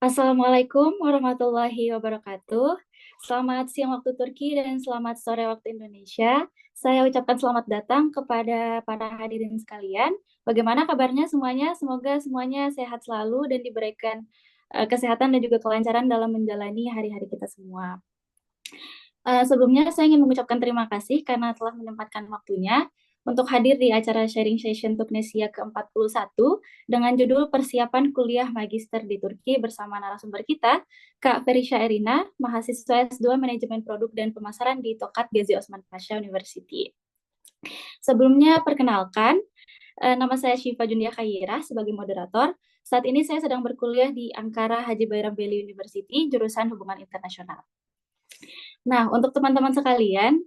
Assalamualaikum warahmatullahi wabarakatuh. Selamat siang waktu Turki dan selamat sore waktu Indonesia. Saya ucapkan selamat datang kepada para hadirin sekalian. Bagaimana kabarnya semuanya? Semoga semuanya sehat selalu dan diberikan kesehatan dan juga kelancaran dalam menjalani hari-hari kita semua. Sebelumnya saya ingin mengucapkan terima kasih karena telah menyempatkan waktunya untuk hadir di acara sharing session Tuknesia ke-41 dengan judul Persiapan Kuliah Magister di Turki bersama narasumber kita, Kak Ferisha Erina, mahasiswa S2 Manajemen Produk dan Pemasaran di Tokat Gazi Osman Pasha University. Sebelumnya perkenalkan, nama saya Syifa Jundia Khairah sebagai moderator. Saat ini saya sedang berkuliah di Ankara Haji Bayram Veli University, jurusan Hubungan Internasional. Nah, untuk teman-teman sekalian,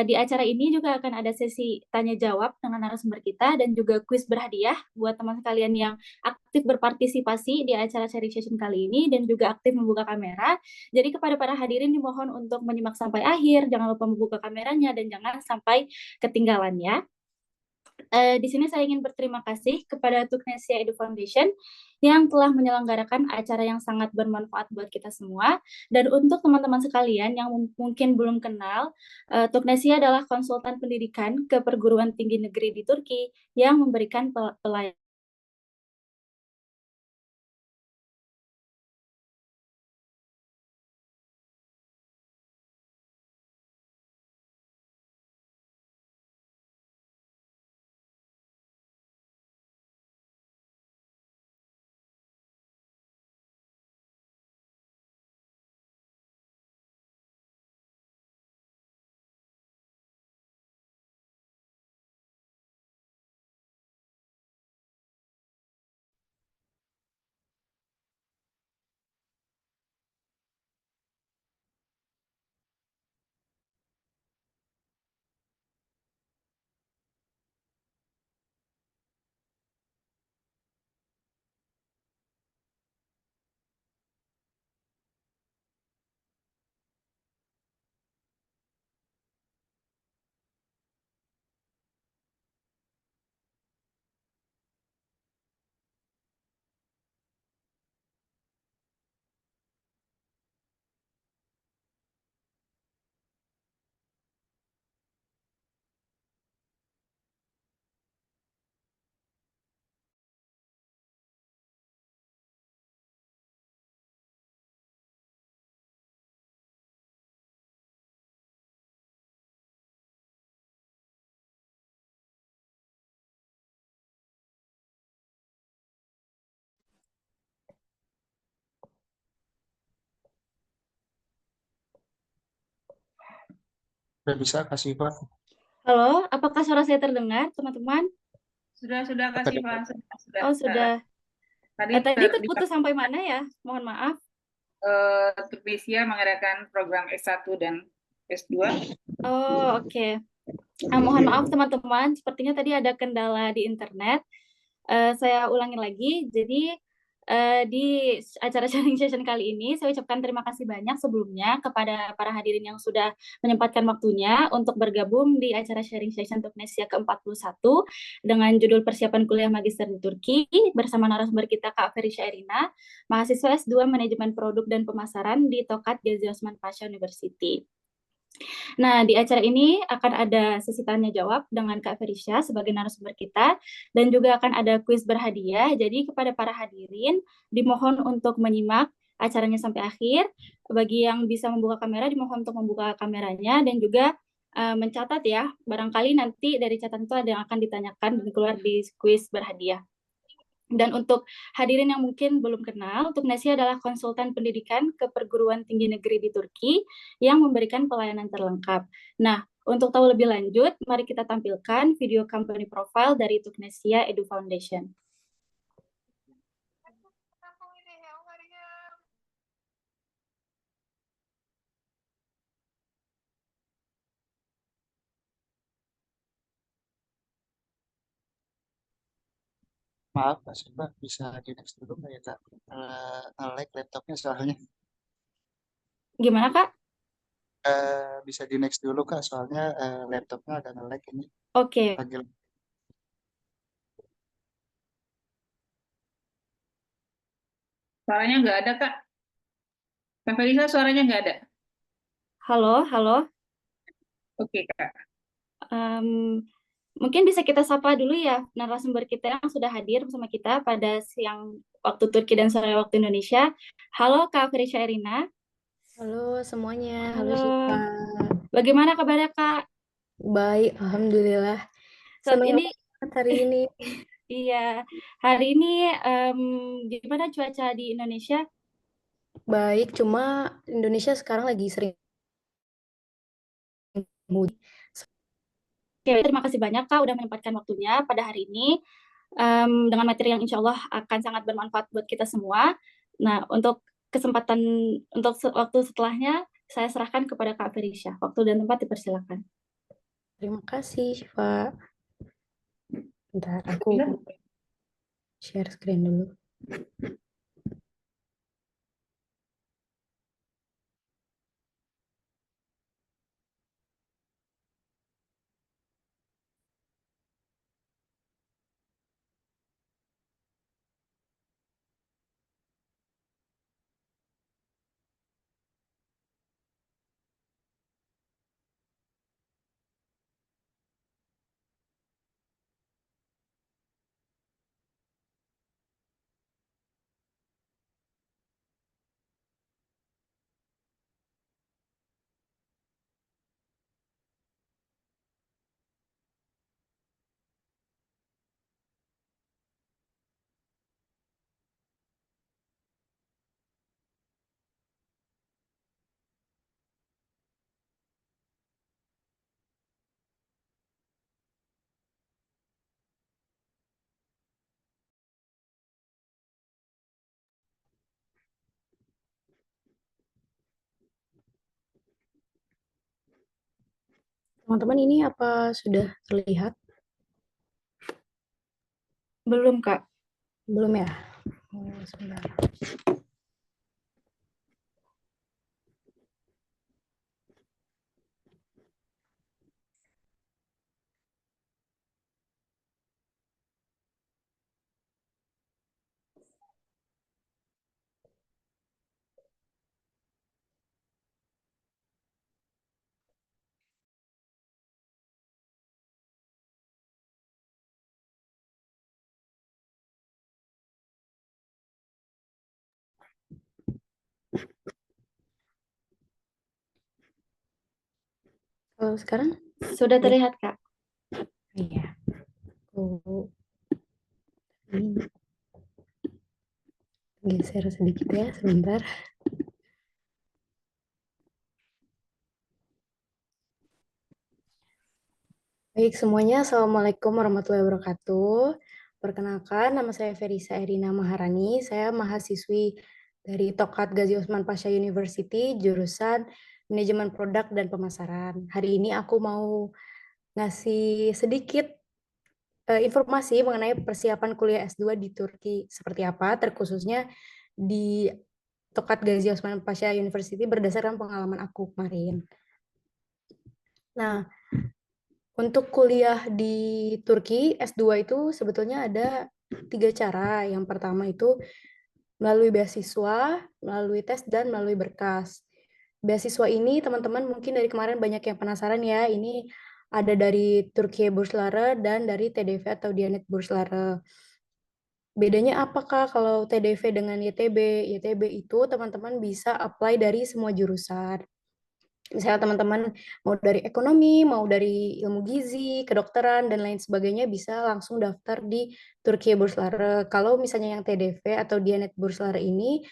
di acara ini juga akan ada sesi tanya jawab dengan narasumber kita dan juga kuis berhadiah buat teman sekalian yang aktif berpartisipasi di acara sharing session kali ini dan juga aktif membuka kamera. Jadi kepada para hadirin dimohon untuk menyimak sampai akhir, jangan lupa membuka kameranya dan jangan sampai ketinggalan ya. Di sini saya ingin berterima kasih kepada Tuknesia Edu Foundation yang telah menyelenggarakan acara yang sangat bermanfaat buat kita semua. Dan untuk teman-teman sekalian yang mungkin belum kenal, Tuknesia adalah konsultan pendidikan ke perguruan tinggi negeri di Turki yang memberikan pelayanan. Udah bisa kasih Pak? Halo, apakah suara saya terdengar, teman-teman? Sudah Kak Oke, Siva, sudah. Oh, sudah. Tadi Tadi terputus sampai mana ya? Mohon maaf. Turknesia mengadakan program S1 dan S2. Oh, oke. Mohon maaf teman-teman, sepertinya tadi ada kendala di internet. Saya ulangi lagi. Jadi di acara sharing session kali ini saya ucapkan terima kasih banyak sebelumnya kepada para hadirin yang sudah menyempatkan waktunya untuk bergabung di acara sharing session Tuknesia ke-41 dengan judul Persiapan Kuliah Magister di Turki bersama narasumber kita Kak Ferisha Erina, mahasiswa S2 Manajemen Produk dan Pemasaran di Tokat Gazi Osman Pasha University. Nah, di acara ini akan ada sesi tanya jawab dengan Kak Ferisha sebagai narasumber kita dan juga akan ada kuis berhadiah. Jadi kepada para hadirin dimohon untuk menyimak acaranya sampai akhir. Bagi yang bisa membuka kamera dimohon untuk membuka kameranya dan juga mencatat ya. Barangkali nanti dari catatan itu ada yang akan ditanyakan dan keluar di kuis berhadiah. Dan untuk hadirin yang mungkin belum kenal, Tuknesia adalah konsultan pendidikan ke perguruan tinggi negeri di Turki yang memberikan pelayanan terlengkap. Nah, untuk tahu lebih lanjut, mari kita tampilkan video company profile dari Tuknesia Edu Foundation. maaf Kak Siva, bisa di next dulu nggak ya Kak? Like laptopnya soalnya. Gimana, Kak? Bisa di next dulu Kak, soalnya laptopnya agak nge-lag ini. Oke. Lagi. Suaranya nggak ada, Kak. Kak Felisa, suaranya nggak ada. Halo, halo. Oke, Kak. Mungkin bisa kita sapa dulu ya narasumber kita yang sudah hadir bersama kita pada siang waktu Turki dan sore waktu Indonesia. Halo Kak Ferisha Erina. Halo semuanya, halo Halo. Syifa. Bagaimana kabarnya Kak? Baik, alhamdulillah. Saat Senang ini, banget hari ini. iya, hari ini gimana cuaca di Indonesia? Baik, cuma Indonesia sekarang lagi sering hujan. Oke, terima kasih banyak Kak udah menyempatkan waktunya pada hari ini dengan materi yang insya Allah akan sangat bermanfaat buat kita semua. Nah, untuk kesempatan untuk waktu setelahnya saya serahkan kepada Kak Ferisha. Waktu dan tempat dipersilakan. Terima kasih Syifa. Bentar, aku share screen dulu. Teman-teman, ini apa sudah terlihat? Belum, Kak. Belum ya? Sebentar. Kalau sekarang? Sudah terlihat, Kak. Iya. Ini geser sedikit ya, sebentar. Baik semuanya, Assalamualaikum warahmatullahi wabarakatuh. Perkenalkan, nama saya Ferisha Erina Maharani. Saya mahasiswi dari Tokat Gazi Osman Pasha University, jurusan Manajemen Produk dan Pemasaran. Hari ini aku mau ngasih sedikit informasi mengenai persiapan kuliah S2 di Turki seperti apa, terkhususnya di Tokat Gazi Osman Pasha University berdasarkan pengalaman aku kemarin. Nah, untuk kuliah di Turki S2 itu sebetulnya ada 3 cara. Yang pertama itu melalui beasiswa, melalui tes, dan melalui berkas. Beasiswa ini teman-teman mungkin dari kemarin banyak yang penasaran ya, ini ada dari Turkiye Burslare dan dari TDV atau Diyanet Burslare. Bedanya apakah kalau TDV dengan YTB? YTB itu teman-teman bisa apply dari semua jurusan. Misalnya teman-teman mau dari ekonomi, mau dari ilmu gizi, kedokteran, dan lain sebagainya bisa langsung daftar di Turkiye Burslare. Kalau misalnya yang TDV atau Diyanet Burslare ini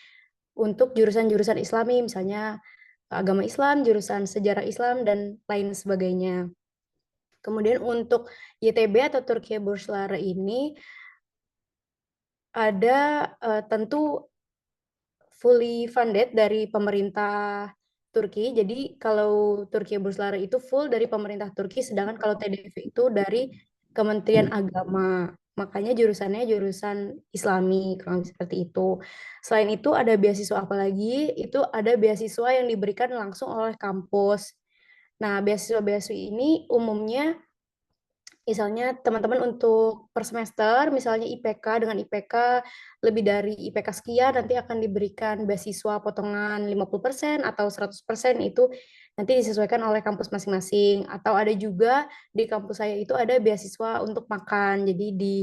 untuk jurusan-jurusan Islami, misalnya agama Islam, jurusan sejarah Islam, dan lain sebagainya. Kemudian untuk YTB atau Turkiye Burslare ini ada tentu fully funded dari pemerintah Turki. Jadi kalau Turkiye Burslare itu full dari pemerintah Turki, sedangkan kalau TDV itu dari Kementerian Agama. Makanya jurusannya jurusan Islami, kurang lebih seperti itu. Selain itu ada beasiswa apa lagi? Itu ada beasiswa yang diberikan langsung oleh kampus. Nah, beasiswa-beasiswa ini umumnya Misalnya teman-teman untuk per semester, misalnya IPK dengan IPK lebih dari IPK sekian, nanti akan diberikan beasiswa potongan 50% atau 100%, itu nanti disesuaikan oleh kampus masing-masing. Atau ada juga di kampus saya itu ada beasiswa untuk makan. Jadi di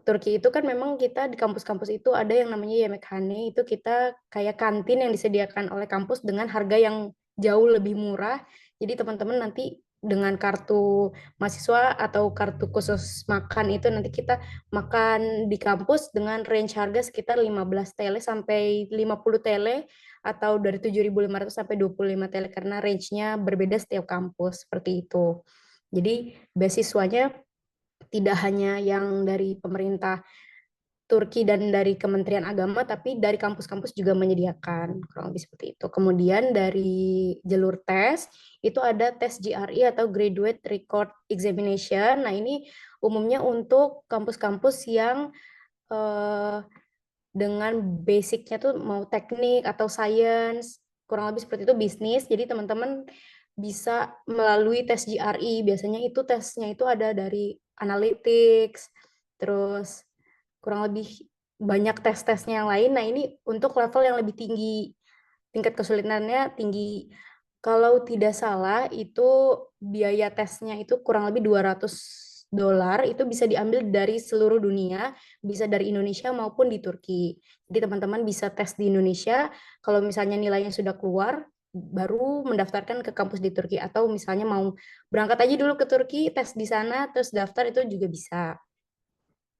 Turki itu kan memang kita di kampus-kampus itu ada yang namanya yemekhane, itu kita kayak kantin yang disediakan oleh kampus dengan harga yang jauh lebih murah. Jadi teman-teman nanti dengan kartu mahasiswa atau kartu khusus makan itu nanti kita makan di kampus dengan range harga sekitar 15 TL sampai 50 TL atau dari 7.500 sampai 25 TL karena range-nya berbeda setiap kampus seperti itu. Jadi beasiswanya tidak hanya yang dari pemerintah Turki dan dari Kementerian Agama, tapi dari kampus-kampus juga menyediakan, kurang lebih seperti itu. Kemudian dari jalur tes, itu ada tes GRE atau Graduate Record Examination. Nah, ini umumnya untuk kampus-kampus yang dengan basicnya tuh mau teknik atau science, kurang lebih seperti itu, bisnis. Jadi teman-teman bisa melalui tes GRE. Biasanya itu tesnya itu ada dari analytics, terus kurang lebih banyak tes-tesnya yang lain. Nah, ini untuk level yang lebih tinggi, tingkat kesulitannya tinggi. Kalau tidak salah, itu biaya tesnya itu kurang lebih $200. Itu bisa diambil dari seluruh dunia, bisa dari Indonesia maupun di Turki. Jadi teman-teman bisa tes di Indonesia, kalau misalnya nilainya sudah keluar, baru mendaftarkan ke kampus di Turki. Atau misalnya mau berangkat aja dulu ke Turki, tes di sana, terus daftar, itu juga bisa.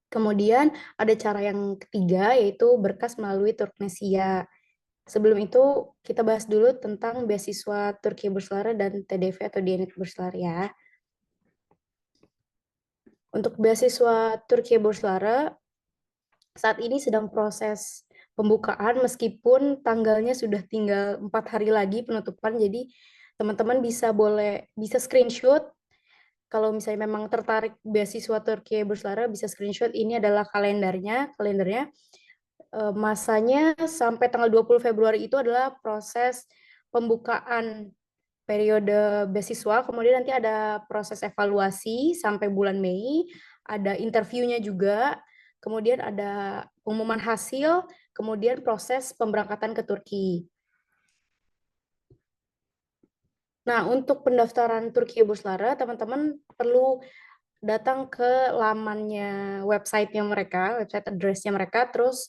Kemudian ada cara yang ketiga, yaitu berkas melalui Turknesia. Sebelum itu, kita bahas dulu tentang beasiswa Turki Burslara dan TDV atau Diyanet Burslara ya. Untuk beasiswa Turki Burslara, saat ini sedang proses pembukaan, meskipun tanggalnya sudah tinggal 4 hari lagi penutupan, jadi teman-teman bisa screenshot. Kalau misalnya memang tertarik beasiswa Turki Burslara, bisa screenshot. Ini adalah kalendernya. Masanya sampai tanggal 20 Februari itu adalah proses pembukaan periode beasiswa, kemudian nanti ada proses evaluasi sampai bulan Mei, ada interviewnya juga, kemudian ada pengumuman hasil, kemudian proses pemberangkatan ke Turki. Nah, untuk pendaftaran Turki Burslara, teman-teman perlu datang ke lamannya, website address-nya mereka, terus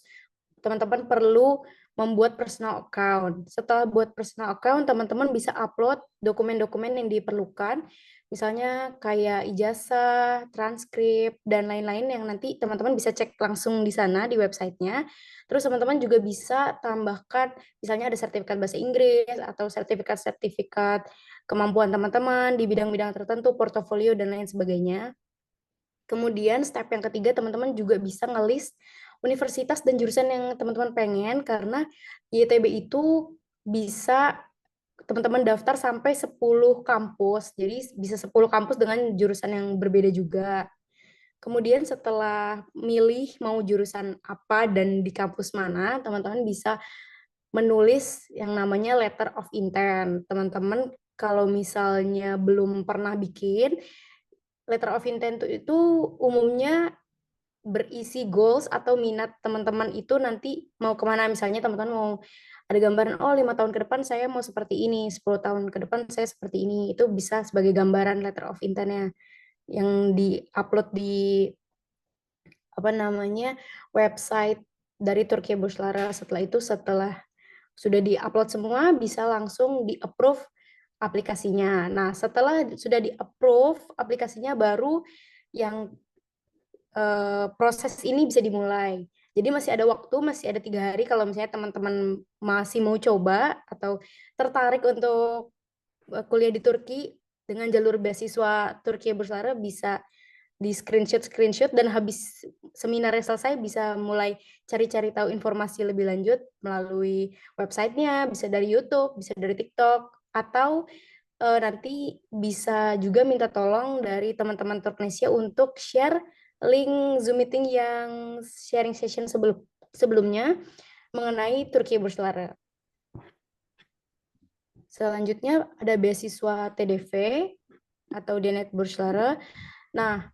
teman-teman perlu membuat personal account. Setelah buat personal account, teman-teman bisa upload dokumen-dokumen yang diperlukan, misalnya kayak ijazah, transkrip, dan lain-lain yang nanti teman-teman bisa cek langsung di sana, di websitenya. Terus teman-teman juga bisa tambahkan, misalnya ada sertifikat bahasa Inggris, atau sertifikat-sertifikat kemampuan teman-teman di bidang-bidang tertentu, portofolio, dan lain sebagainya. Kemudian step yang ketiga, teman-teman juga bisa nge-list universitas dan jurusan yang teman-teman pengen, karena ITB itu bisa teman-teman daftar sampai 10 kampus. Jadi bisa 10 kampus dengan jurusan yang berbeda juga. Kemudian setelah milih mau jurusan apa dan di kampus mana, teman-teman bisa menulis yang namanya letter of intent. Teman-teman kalau misalnya belum pernah bikin, letter of intent itu umumnya berisi goals atau minat teman-teman itu nanti mau kemana. Misalnya teman-teman mau ada gambaran, oh 5 tahun ke depan saya mau seperti ini, 10 tahun ke depan saya seperti ini. Itu bisa sebagai gambaran letter of intent-nya yang di-upload di website dari Turki Burslara. Setelah sudah di-upload semua, bisa langsung di-approve aplikasinya. Nah, setelah sudah di-approve aplikasinya, baru yang proses ini bisa dimulai. Jadi masih ada waktu, masih ada 3 hari kalau misalnya teman-teman masih mau coba atau tertarik untuk kuliah di Turki dengan jalur beasiswa Turki Burslara, bisa di screenshot dan habis seminarnya selesai bisa mulai cari-cari tahu informasi lebih lanjut melalui websitenya, bisa dari YouTube, bisa dari TikTok, atau nanti bisa juga minta tolong dari teman-teman Turknesia untuk share link Zoom meeting yang sharing session sebelumnya mengenai Turki Burslara. Selanjutnya ada beasiswa TDV atau Diyanet Burslara. Nah,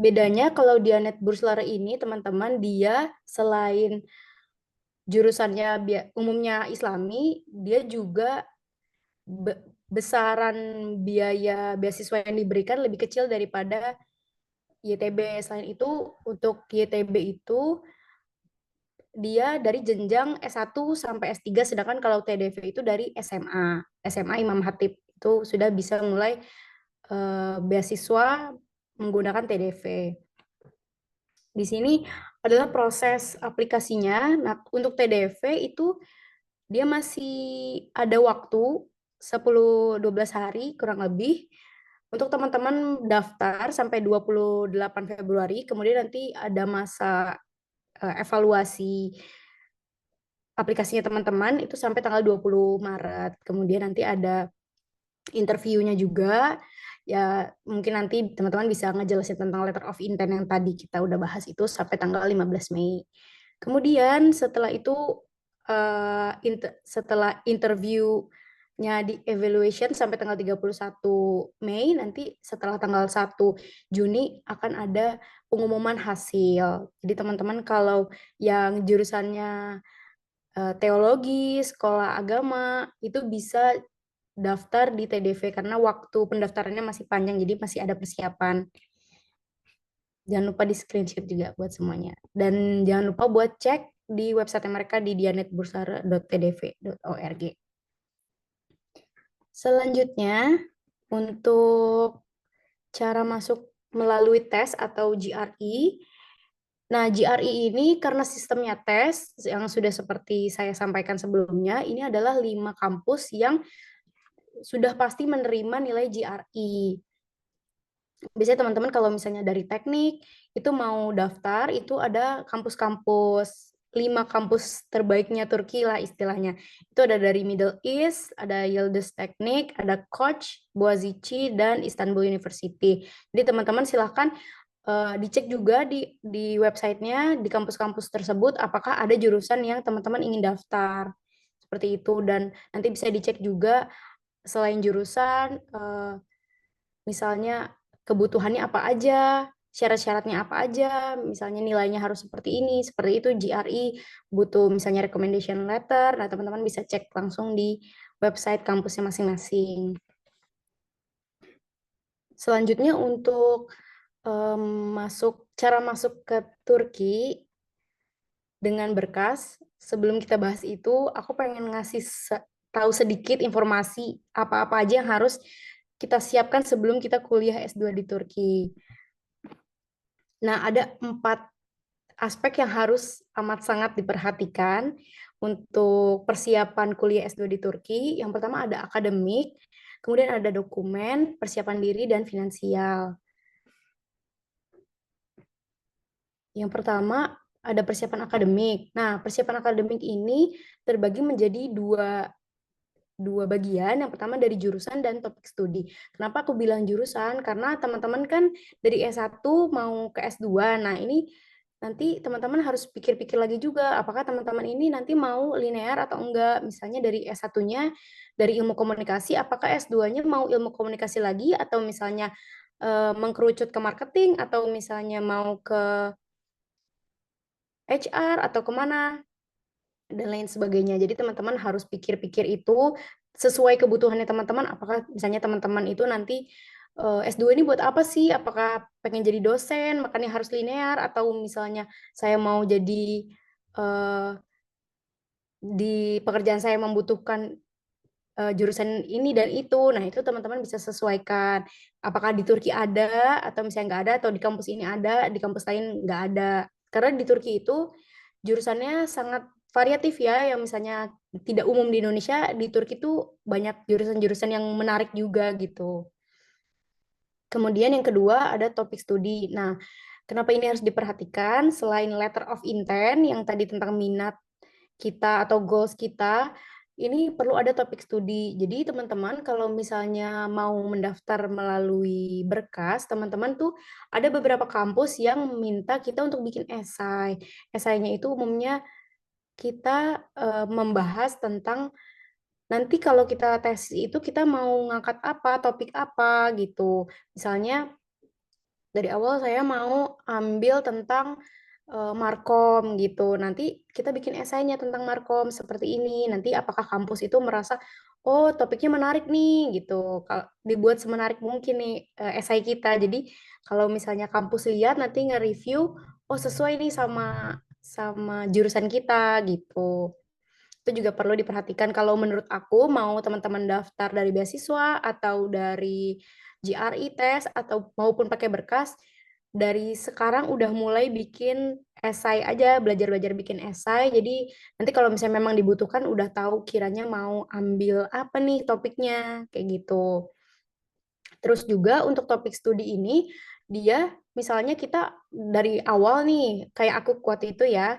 bedanya kalau Dianet Burslara ini teman-teman, dia selain jurusannya umumnya Islami, dia juga besaran biaya beasiswa yang diberikan lebih kecil daripada YTB. Selain itu, untuk YTB itu dia dari jenjang S1 sampai S3, sedangkan kalau TDV itu dari SMA. SMA Imam Hatib itu sudah bisa mulai beasiswa menggunakan TDV. Di sini adalah proses aplikasinya. Nah, untuk TDV itu dia masih ada waktu 10-12 hari kurang lebih untuk teman-teman daftar sampai 28 Februari. Kemudian nanti ada masa evaluasi aplikasinya teman-teman itu sampai tanggal 20 Maret. Kemudian nanti ada interviewnya juga. Ya, mungkin nanti teman-teman bisa ngejelasin tentang letter of intent yang tadi kita udah bahas itu sampai tanggal 15 Mei. Kemudian setelah itu setelah interviewnya di evaluation sampai tanggal 31 Mei, nanti setelah tanggal 1 Juni akan ada pengumuman hasil. Jadi teman-teman kalau yang jurusannya teologi, sekolah agama, itu bisa daftar di TDV karena waktu pendaftarannya masih panjang, jadi masih ada persiapan. Jangan lupa di screenshot juga buat semuanya. Dan jangan lupa buat cek di website mereka di dianetbursara.tdv.org. Selanjutnya, untuk cara masuk melalui tes atau GRE. Nah, GRE ini karena sistemnya tes yang sudah seperti saya sampaikan sebelumnya, ini adalah 5 kampus yang sudah pasti menerima nilai GRE. Biasanya teman-teman kalau misalnya dari teknik, itu mau daftar, itu ada kampus-kampus, 5 kampus terbaiknya Turki lah istilahnya. Itu ada dari Middle East, ada Yıldız Teknik, ada Koç, Boğaziçi, dan Istanbul University. Jadi teman-teman silahkan dicek juga di websitenya, di kampus-kampus tersebut, apakah ada jurusan yang teman-teman ingin daftar. Seperti itu, dan nanti bisa dicek juga selain jurusan, misalnya kebutuhannya apa aja, syarat-syaratnya apa aja, misalnya nilainya harus seperti ini, seperti itu, GRE, butuh misalnya recommendation letter, nah teman-teman bisa cek langsung di website kampusnya masing-masing. Selanjutnya untuk cara masuk ke Turki dengan berkas, sebelum kita bahas itu, aku pengen ngasih tahu sedikit informasi apa-apa aja yang harus kita siapkan sebelum kita kuliah S2 di Turki. Nah, ada 4 aspek yang harus amat sangat diperhatikan untuk persiapan kuliah S2 di Turki. Yang pertama ada akademik, kemudian ada dokumen, persiapan diri, dan finansial. Yang pertama ada persiapan akademik. Nah, persiapan akademik ini terbagi menjadi dua bagian. Yang pertama dari jurusan dan topik studi. Kenapa aku bilang jurusan? Karena teman-teman kan dari S1 mau ke S2. Nah, ini nanti teman-teman harus pikir-pikir lagi juga, apakah teman-teman ini nanti mau linear atau enggak. Misalnya dari S1-nya dari ilmu komunikasi, apakah S2-nya mau ilmu komunikasi lagi, atau misalnya mengkerucut ke marketing, atau misalnya mau ke HR atau kemana, dan lain sebagainya. Jadi teman-teman harus pikir-pikir itu sesuai kebutuhannya teman-teman. Apakah misalnya teman-teman itu nanti S2 ini buat apa sih? Apakah pengen jadi dosen, makanya harus linear, atau misalnya saya mau jadi di pekerjaan saya membutuhkan jurusan ini dan itu. Nah, itu teman-teman bisa sesuaikan. Apakah di Turki ada, atau misalnya nggak ada, atau di kampus ini ada, di kampus lain nggak ada. Karena di Turki itu jurusannya sangat variatif ya, yang misalnya tidak umum di Indonesia, di Turki itu banyak jurusan-jurusan yang menarik juga gitu. Kemudian yang kedua ada topik studi. Nah, kenapa ini harus diperhatikan? Selain letter of intent yang tadi tentang minat kita atau goals kita, ini perlu ada topik studi. Jadi teman-teman kalau misalnya mau mendaftar melalui berkas, teman-teman tuh ada beberapa kampus yang minta kita untuk bikin esai. Esainya itu umumnya kita membahas tentang nanti kalau kita tes itu kita mau ngangkat apa, topik apa gitu. Misalnya Dari awal saya mau ambil tentang Markom gitu. Nanti kita bikin esainya tentang Markom seperti ini. Nanti apakah kampus itu merasa, oh topiknya menarik nih gitu. Kalau dibuat semenarik mungkin nih esai kita. Jadi kalau misalnya kampus lihat nanti nge-review, oh sesuai nih sama jurusan kita gitu. Itu juga perlu diperhatikan kalau menurut aku mau teman-teman daftar dari beasiswa atau dari GRE tes atau maupun pakai berkas, dari sekarang udah mulai bikin esai aja, belajar-belajar bikin esai. Jadi nanti kalau misalnya memang dibutuhkan udah tahu kiranya mau ambil apa nih topiknya, kayak gitu. Terus juga untuk topik studi ini, dia misalnya kita dari awal nih, kayak aku waktu itu ya,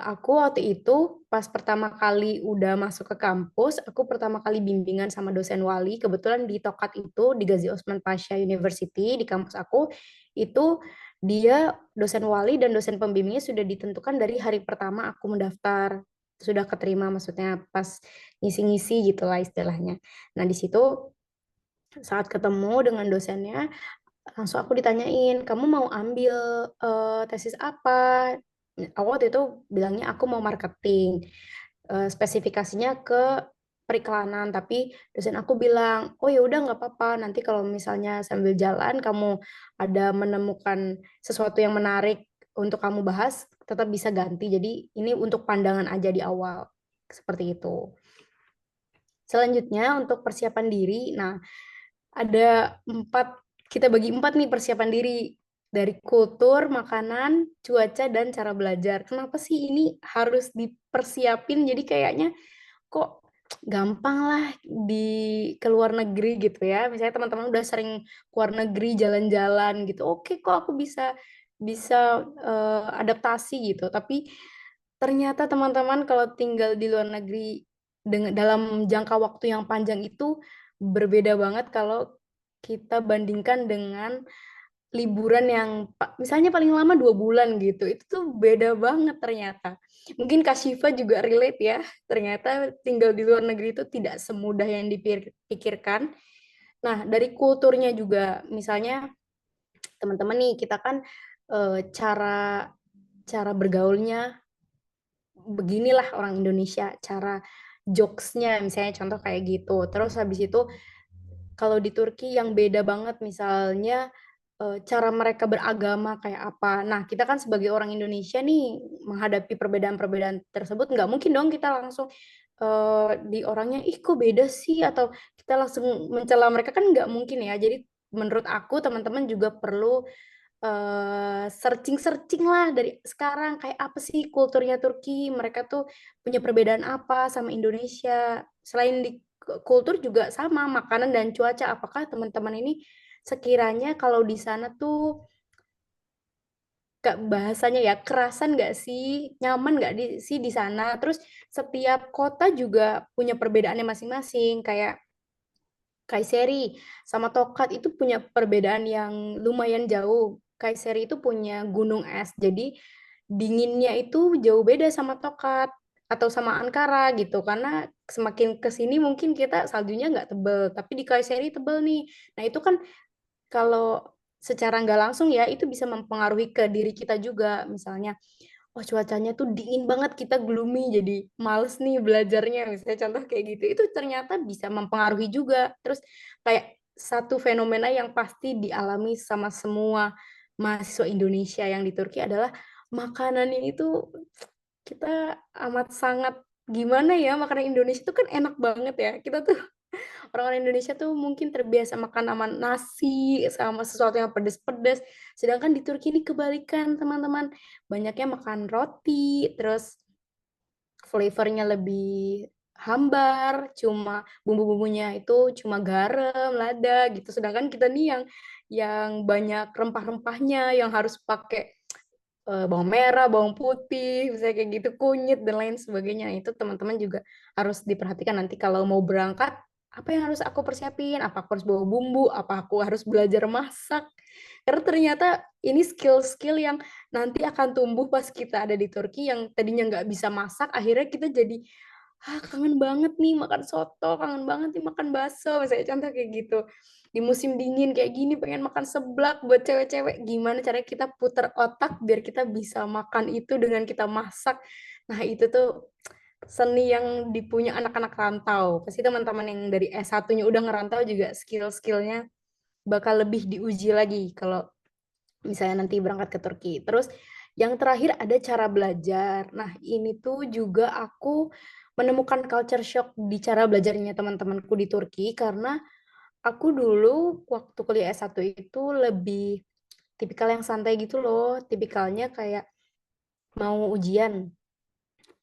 aku waktu itu pas pertama kali udah masuk ke kampus, aku pertama kali bimbingan sama dosen wali, kebetulan di Tokat itu, di Gazi Osman Pasha University, di kampus aku, itu dia dosen wali dan dosen pembimbingnya sudah ditentukan dari hari pertama aku mendaftar, sudah keterima maksudnya pas ngisi-ngisi gitulah istilahnya. Nah di situ saat ketemu dengan dosennya, langsung aku ditanyain, kamu mau ambil tesis apa? Aku waktu itu bilangnya aku mau marketing. Spesifikasinya ke periklanan, tapi dosen aku bilang, oh ya udah nggak apa-apa. Nanti kalau misalnya sambil jalan kamu ada menemukan sesuatu yang menarik untuk kamu bahas, tetap bisa ganti. Jadi ini untuk pandangan aja di awal, seperti itu. Selanjutnya untuk persiapan diri, nah ada kita bagi 4 nih persiapan diri. Dari kultur, makanan, cuaca, dan cara belajar. Kenapa sih ini harus dipersiapin? Jadi kayaknya kok gampang lah di ke luar negeri gitu ya. Misalnya teman-teman udah sering ke luar negeri jalan-jalan gitu. Oke kok aku bisa bisa adaptasi gitu. Tapi ternyata teman-teman kalau tinggal di luar negeri dalam jangka waktu yang panjang itu berbeda banget kalau kita bandingkan dengan liburan yang misalnya paling lama 2 bulan gitu. Itu tuh beda banget ternyata. Mungkin Kak Syifa juga relate ya. Ternyata tinggal di luar negeri itu tidak semudah yang dipikirkan. Nah, dari kulturnya juga misalnya teman-teman nih kita kan cara cara bergaulnya beginilah orang Indonesia, cara jokes-nya misalnya contoh kayak gitu. Terus habis itu kalau di Turki yang beda banget misalnya cara mereka beragama kayak apa. Nah, kita kan sebagai orang Indonesia nih menghadapi perbedaan-perbedaan tersebut nggak mungkin dong kita langsung di orangnya ih kok beda sih atau kita langsung mencela mereka kan nggak mungkin ya. Jadi menurut aku teman-teman juga perlu searching-searching lah dari sekarang kayak apa sih kulturnya Turki, mereka tuh punya perbedaan apa sama Indonesia. Selain di kultur juga sama makanan dan cuaca. Apakah teman-teman ini sekiranya kalau di sana tuh bahasanya ya kerasan nggak sih, nyaman nggak sih di sana? Terus setiap kota juga punya perbedaannya masing-masing. Kayak Kayseri sama Tokat itu punya perbedaan yang lumayan jauh. Kayseri itu punya gunung es, jadi dinginnya itu jauh beda sama Tokat atau sama Ankara gitu. Karena semakin ke sini mungkin kita saljunya nggak tebel, tapi di Kayseri tebel nih. Nah itu kan kalau secara nggak langsung ya itu bisa mempengaruhi ke diri kita juga. Misalnya oh cuacanya tuh dingin banget, kita gloomy, jadi males nih belajarnya, misalnya contoh kayak gitu. Itu ternyata bisa mempengaruhi juga. Terus kayak satu fenomena yang pasti dialami sama semua mahasiswa Indonesia yang di Turki adalah makanannya itu kita amat sangat gimana ya, makanan Indonesia itu kan enak banget ya. Kita tuh orang-orang Indonesia tuh mungkin terbiasa makan sama nasi, sama sesuatu yang pedes-pedes. Sedangkan di Turki ini kebalikan, teman-teman. Banyaknya makan roti, terus flavornya lebih hambar, cuma bumbu-bumbunya itu cuma garam, lada gitu. Sedangkan kita nih yang banyak rempah-rempahnya, yang harus pakai bawang merah, bawang putih, misalnya kayak gitu, kunyit dan lain sebagainya. Nah, itu teman-teman juga harus diperhatikan nanti kalau mau berangkat, apa yang harus aku persiapin? Apa aku harus bawa bumbu? Apa aku harus belajar masak? Karena ternyata ini skill-skill yang nanti akan tumbuh pas kita ada di Turki yang tadinya nggak bisa masak, akhirnya kita jadi, ah kangen banget nih makan soto, kangen banget nih makan bakso, misalnya contoh kayak gitu. di musim dingin kayak gini pengen makan seblak buat cewek-cewek. Gimana caranya kita puter otak biar kita bisa makan itu dengan kita masak. Nah, itu tuh seni yang dipunya anak-anak rantau. Pasti teman-teman yang dari S1-nya udah ngerantau juga skill-skillnya bakal lebih diuji lagi kalau misalnya nanti berangkat ke Turki. Terus yang terakhir ada cara belajar. Nah, ini tuh juga aku menemukan culture shock di cara belajarnya teman-temanku di Turki karena aku dulu waktu kuliah S1 itu lebih tipikal yang santai gitu loh. Tipikalnya kayak mau ujian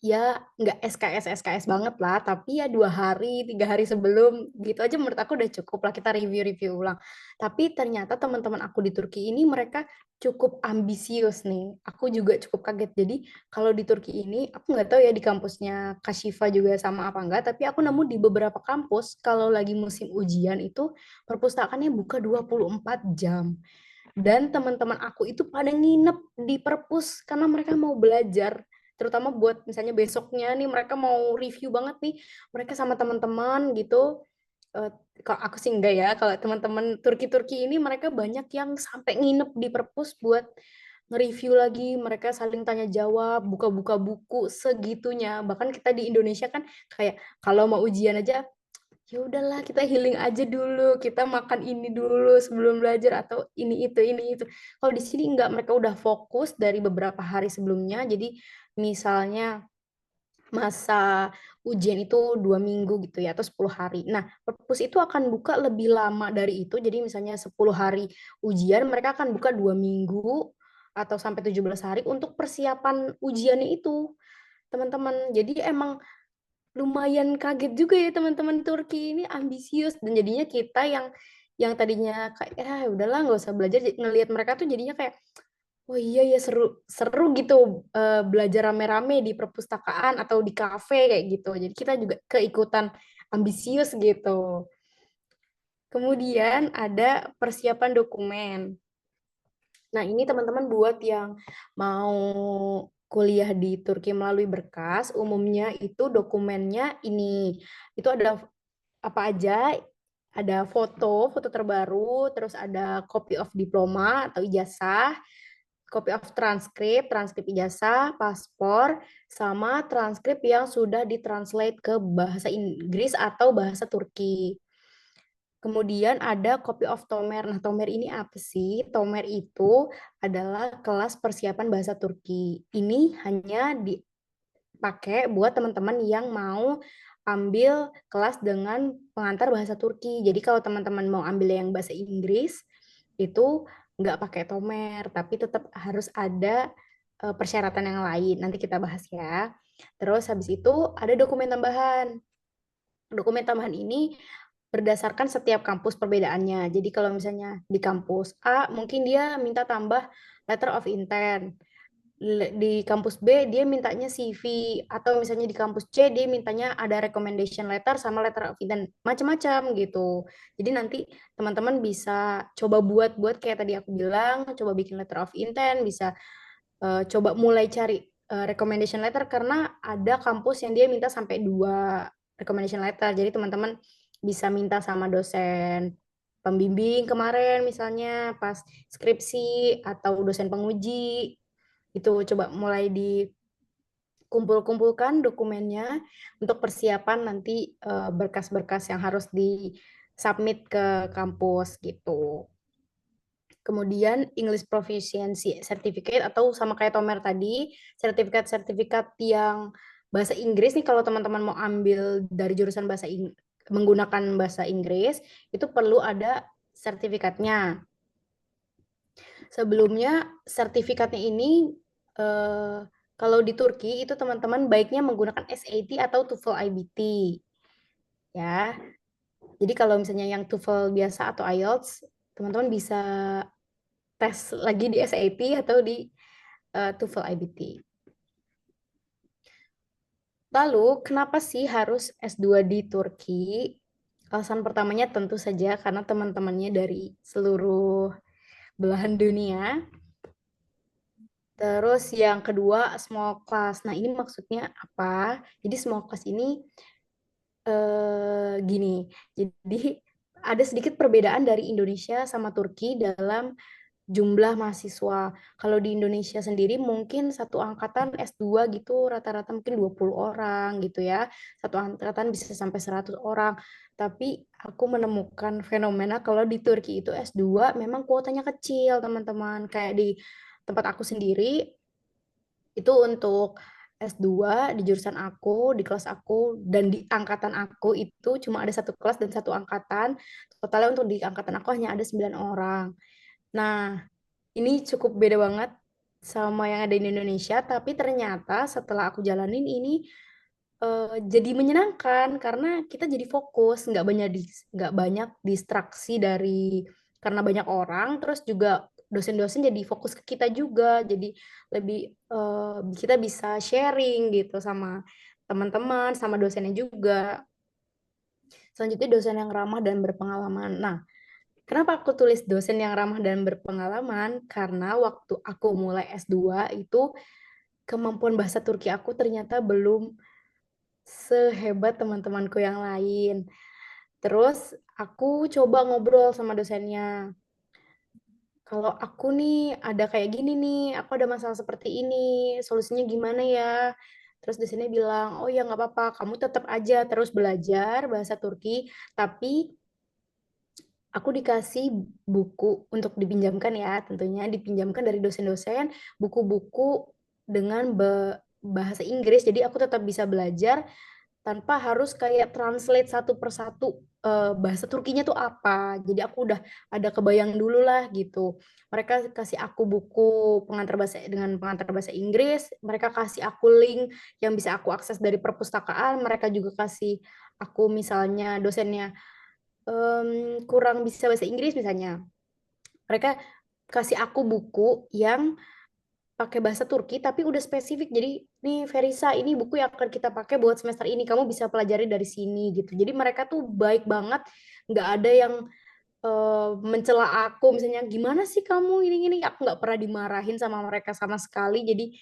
ya nggak SKS banget lah, tapi ya 2 hari 3 hari sebelum gitu aja menurut aku udah cukup lah kita review ulang. Tapi ternyata teman-teman aku di Turki ini mereka cukup ambisius nih. Aku juga cukup kaget. Jadi kalau di Turki ini aku nggak tahu ya di kampusnya Kashifa juga sama apa enggak, tapi aku nemu di beberapa kampus kalau lagi musim ujian itu perpustakaannya buka 24 jam. Dan teman-teman aku itu pada nginep di perpus karena mereka mau belajar. Terutama buat misalnya besoknya nih mereka mau review banget nih. Mereka sama teman-teman gitu. Eh, Kalau aku sih enggak ya. Kalau teman-teman Turki-Turki ini mereka banyak yang sampai nginep di perpus buat nge-review lagi. Mereka saling tanya jawab, buka-buka buku segitunya. Bahkan kita di Indonesia kan kayak kalau mau ujian aja ya udahlah kita healing aja dulu, kita makan ini dulu sebelum belajar atau ini itu. Kalau di sini enggak, mereka udah fokus dari beberapa hari sebelumnya. Jadi misalnya masa ujian itu 2 minggu gitu ya atau 10 hari. Nah, perpus itu akan buka lebih lama dari itu. Jadi misalnya 10 hari ujian, mereka akan buka 2 minggu atau sampai 17 hari untuk persiapan ujiannya itu, teman-teman. Jadi emang lumayan kaget juga ya teman-teman Turki ini ambisius dan jadinya kita yang tadinya kayak ya udahlah nggak usah belajar ngelihat mereka tuh jadinya kayak oh iya ya seru seru gitu belajar rame-rame di perpustakaan atau di kafe kayak gitu jadi kita juga keikutan ambisius gitu. Kemudian ada persiapan dokumen. Nah, ini teman-teman buat yang mau kuliah di Turki melalui berkas, umumnya itu dokumennya ini. Itu ada apa aja? Ada foto terbaru, terus ada copy of diploma atau ijazah, copy of transkrip ijazah, paspor, sama transkrip yang sudah ditranslate ke bahasa Inggris atau bahasa Turki. Kemudian ada copy of Tomer. Nah, Tomer ini apa sih? Tomer itu adalah kelas persiapan bahasa Turki. Ini hanya dipakai buat teman-teman yang mau ambil kelas dengan pengantar bahasa Turki. Jadi kalau teman-teman mau ambil yang bahasa Inggris, itu nggak pakai Tomer, tapi tetap harus ada persyaratan yang lain. Nanti kita bahas ya. Terus habis itu ada dokumen tambahan. Dokumen tambahan ini berdasarkan setiap kampus perbedaannya. Jadi kalau misalnya di kampus A mungkin dia minta tambah letter of intent. Di kampus B dia mintanya CV atau misalnya di kampus C dia mintanya ada recommendation letter sama letter of intent macam-macam gitu. Jadi nanti teman-teman bisa coba buat kayak tadi aku bilang, coba bikin letter of intent, bisa coba mulai cari recommendation letter karena ada kampus yang dia minta sampai 2 recommendation letter. Jadi teman-teman bisa minta sama dosen pembimbing kemarin misalnya pas skripsi atau dosen penguji itu coba mulai dikumpulkan dokumennya untuk persiapan nanti berkas-berkas yang harus di-submit ke kampus gitu. Kemudian English Proficiency Certificate atau sama kayak Tomer tadi, sertifikat-sertifikat yang bahasa Inggris nih kalau teman-teman mau ambil dari jurusan menggunakan bahasa Inggris, itu perlu ada sertifikatnya. Sebelumnya sertifikatnya ini kalau di Turki itu teman-teman baiknya menggunakan SAT atau TOEFL IBT. Ya. Jadi kalau misalnya yang TOEFL biasa atau IELTS, teman-teman bisa tes lagi di SAT atau di TOEFL IBT. Lalu, kenapa sih harus S2 di Turki? Alasan pertamanya tentu saja karena teman-temannya dari seluruh belahan dunia. Terus yang kedua, small class. Nah, ini maksudnya apa? Jadi small class ini gini. Jadi ada sedikit perbedaan dari Indonesia sama Turki dalam jumlah mahasiswa. Kalau di Indonesia sendiri mungkin satu angkatan S2 gitu rata-rata mungkin 20 orang gitu ya. Satu angkatan bisa sampai 100 orang. Tapi aku menemukan fenomena kalau di Turki itu S2 memang kuotanya kecil, teman-teman. Kayak di tempat aku sendiri itu untuk S2 di jurusan aku, di kelas aku, dan di angkatan aku itu cuma ada satu kelas dan satu angkatan. Totalnya untuk di angkatan aku hanya ada 9 orang. Nah, ini cukup beda banget sama yang ada di Indonesia, tapi ternyata setelah aku jalanin ini jadi menyenangkan karena kita jadi fokus, nggak banyak distraksi dari karena banyak orang, terus juga dosen-dosen jadi fokus ke kita juga, jadi lebih kita bisa sharing gitu sama teman-teman, sama dosennya juga. Selanjutnya dosen yang ramah dan berpengalaman. Nah, kenapa aku tulis dosen yang ramah dan berpengalaman? Karena waktu aku mulai S2 itu kemampuan bahasa Turki aku ternyata belum sehebat teman-temanku yang lain. Terus aku coba ngobrol sama dosennya. Kalau aku nih ada kayak gini nih, aku ada masalah seperti ini, solusinya gimana ya? Terus dosennya bilang, oh ya nggak apa-apa, kamu tetap aja terus belajar bahasa Turki, tapi aku dikasih buku untuk dipinjamkan ya, tentunya dipinjamkan dari dosen-dosen, buku-buku dengan bahasa Inggris, jadi aku tetap bisa belajar tanpa harus kayak translate satu persatu bahasa Turkinya tuh apa. Jadi aku udah ada kebayang dulu lah gitu. Mereka kasih aku buku pengantar bahasa dengan pengantar bahasa Inggris, mereka kasih aku link yang bisa aku akses dari perpustakaan, mereka juga kasih aku misalnya dosennya kurang bisa bahasa Inggris misalnya. Mereka kasih aku buku yang pakai bahasa Turki tapi udah spesifik. Jadi nih Verisa, ini buku yang akan kita pakai buat semester ini. Kamu bisa pelajari dari sini gitu. Jadi mereka tuh baik banget, nggak ada yang mencela aku misalnya gimana sih kamu ini. Aku nggak pernah dimarahin sama mereka sama sekali. Jadi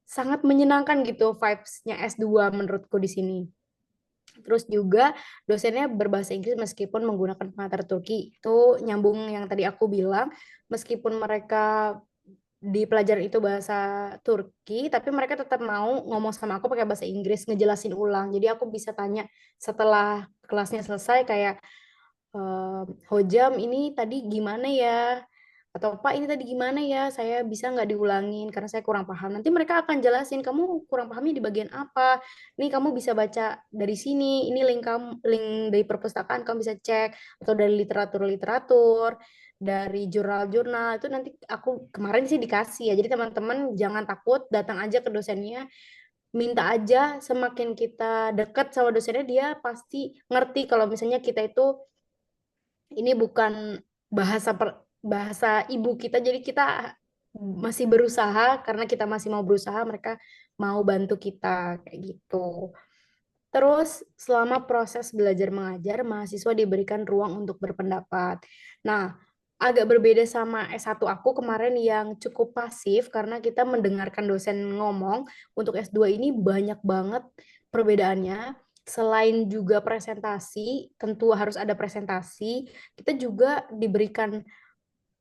sangat menyenangkan gitu vibes-nya S2 menurutku di sini. Terus juga dosennya berbahasa Inggris meskipun menggunakan pengantar Turki. Itu nyambung yang tadi aku bilang, meskipun mereka di pelajaran itu bahasa Turki, tapi mereka tetap mau ngomong sama aku pakai bahasa Inggris, ngejelasin ulang. Jadi aku bisa tanya setelah kelasnya selesai kayak, Hojam ini tadi gimana ya? Atau Pak ini tadi gimana ya? Saya bisa nggak diulangin karena saya kurang paham. Nanti mereka akan jelasin kamu kurang pahamnya di bagian apa. Ini kamu bisa baca dari sini. Ini link kamu, link dari perpustakaan kamu bisa cek atau dari literatur-literatur, dari jurnal-jurnal itu nanti aku kemarin sih dikasih ya. Jadi teman-teman jangan takut, datang aja ke dosennya. Minta aja, semakin kita dekat sama dosennya dia pasti ngerti kalau misalnya kita itu ini bukan bahasa ibu kita, jadi kita masih berusaha karena kita masih mau berusaha, mereka mau bantu kita kayak gitu. Terus selama proses belajar mengajar, mahasiswa diberikan ruang untuk berpendapat. Nah, agak berbeda sama S1 aku kemarin yang cukup pasif karena kita mendengarkan dosen ngomong. Untuk S2 ini banyak banget perbedaannya. Selain juga presentasi, tentu harus ada presentasi, kita juga diberikan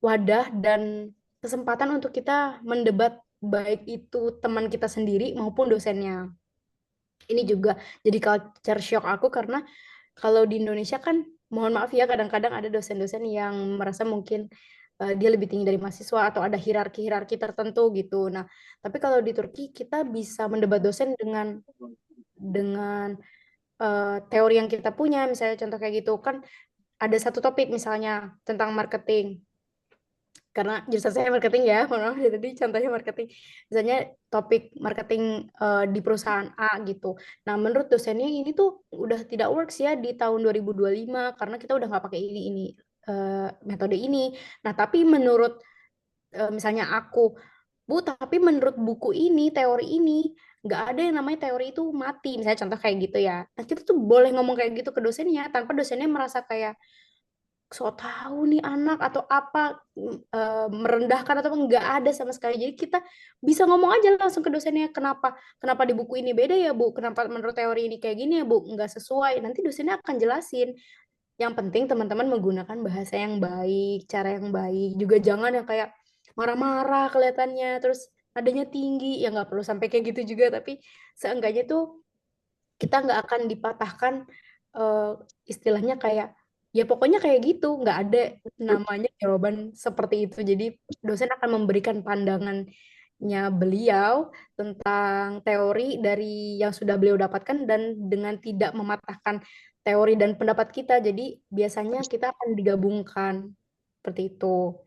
wadah dan kesempatan untuk kita mendebat baik itu teman kita sendiri maupun dosennya. Ini juga jadi culture shock aku karena kalau di Indonesia kan mohon maaf ya kadang-kadang ada dosen-dosen yang merasa mungkin dia lebih tinggi dari mahasiswa atau ada hierarki-hierarki tertentu gitu. Nah, tapi kalau di Turki kita bisa mendebat dosen dengan teori yang kita punya, misalnya contoh kayak gitu kan ada satu topik misalnya tentang marketing. Karena jurusan saya marketing ya, mohon maaf ya, tadi contohnya marketing. Misalnya topik marketing di perusahaan A gitu. Nah, menurut dosennya ini tuh udah tidak works ya di tahun 2025 karena kita udah nggak pakai ini metode ini. Nah, tapi menurut misalnya aku, Bu, tapi menurut buku ini, teori ini, nggak ada yang namanya teori itu mati. Misalnya contoh kayak gitu ya. Nah, kita tuh boleh ngomong kayak gitu ke dosennya tanpa dosennya merasa kayak so tahu nih anak atau apa merendahkan atau nggak ada sama sekali. Jadi kita bisa ngomong aja langsung ke dosennya kenapa di buku ini beda ya Bu, kenapa menurut teori ini kayak gini ya Bu, nggak sesuai. Nanti dosennya akan jelasin Yang penting teman-teman menggunakan bahasa yang baik, cara yang baik. Juga jangan yang kayak marah-marah kelihatannya, terus nadanya tinggi. Ya nggak perlu sampai kayak gitu juga, tapi seenggaknya tuh kita nggak akan dipatahkan istilahnya kayak, ya pokoknya kayak gitu. Nggak ada namanya jawaban seperti itu. Jadi dosen akan memberikan pandangannya beliau tentang teori dari yang sudah beliau dapatkan dan dengan tidak mematahkan teori dan pendapat kita. Jadi biasanya kita akan digabungkan seperti itu.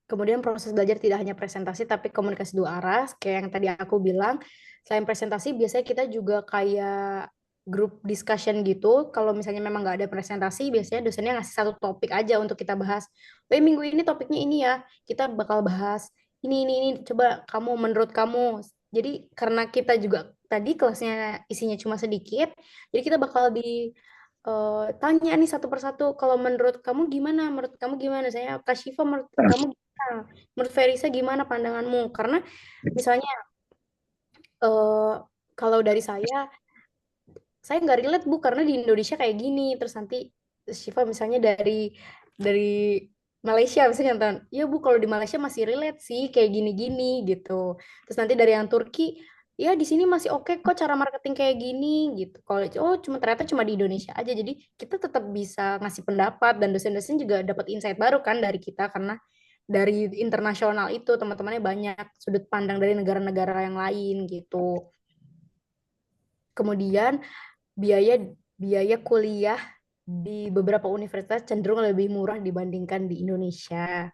Kemudian proses belajar tidak hanya presentasi tapi komunikasi dua arah. Kayak yang tadi aku bilang, selain presentasi biasanya kita juga kayak grup discussion gitu. Kalau misalnya memang nggak ada presentasi, biasanya dosennya ngasih satu topik aja untuk kita bahas. Minggu ini topiknya ini ya, kita bakal bahas ini. Coba kamu, menurut kamu. Jadi karena kita juga tadi kelasnya isinya cuma sedikit, jadi kita bakal tanya nih satu persatu, kalau menurut kamu gimana? Menurut kamu gimana? Saya Kak Syifa, menurut kamu gimana? Menurut Verisa gimana pandanganmu? Karena misalnya kalau dari saya nggak relate Bu karena di Indonesia kayak gini. Terus nanti Syifa misalnya dari Malaysia misalnya nonton, ya Bu kalau di Malaysia masih relate sih kayak gini-gini gitu. Terus nanti dari yang Turki, ya di sini masih oke kok cara marketing kayak gini gitu. Kalau ternyata cuma di Indonesia aja. Jadi kita tetap bisa ngasih pendapat dan dosen-dosen juga dapat insight baru kan dari kita karena dari internasional itu teman-temannya banyak sudut pandang dari negara-negara yang lain gitu. Kemudian biaya biaya kuliah di beberapa universitas cenderung lebih murah dibandingkan di Indonesia.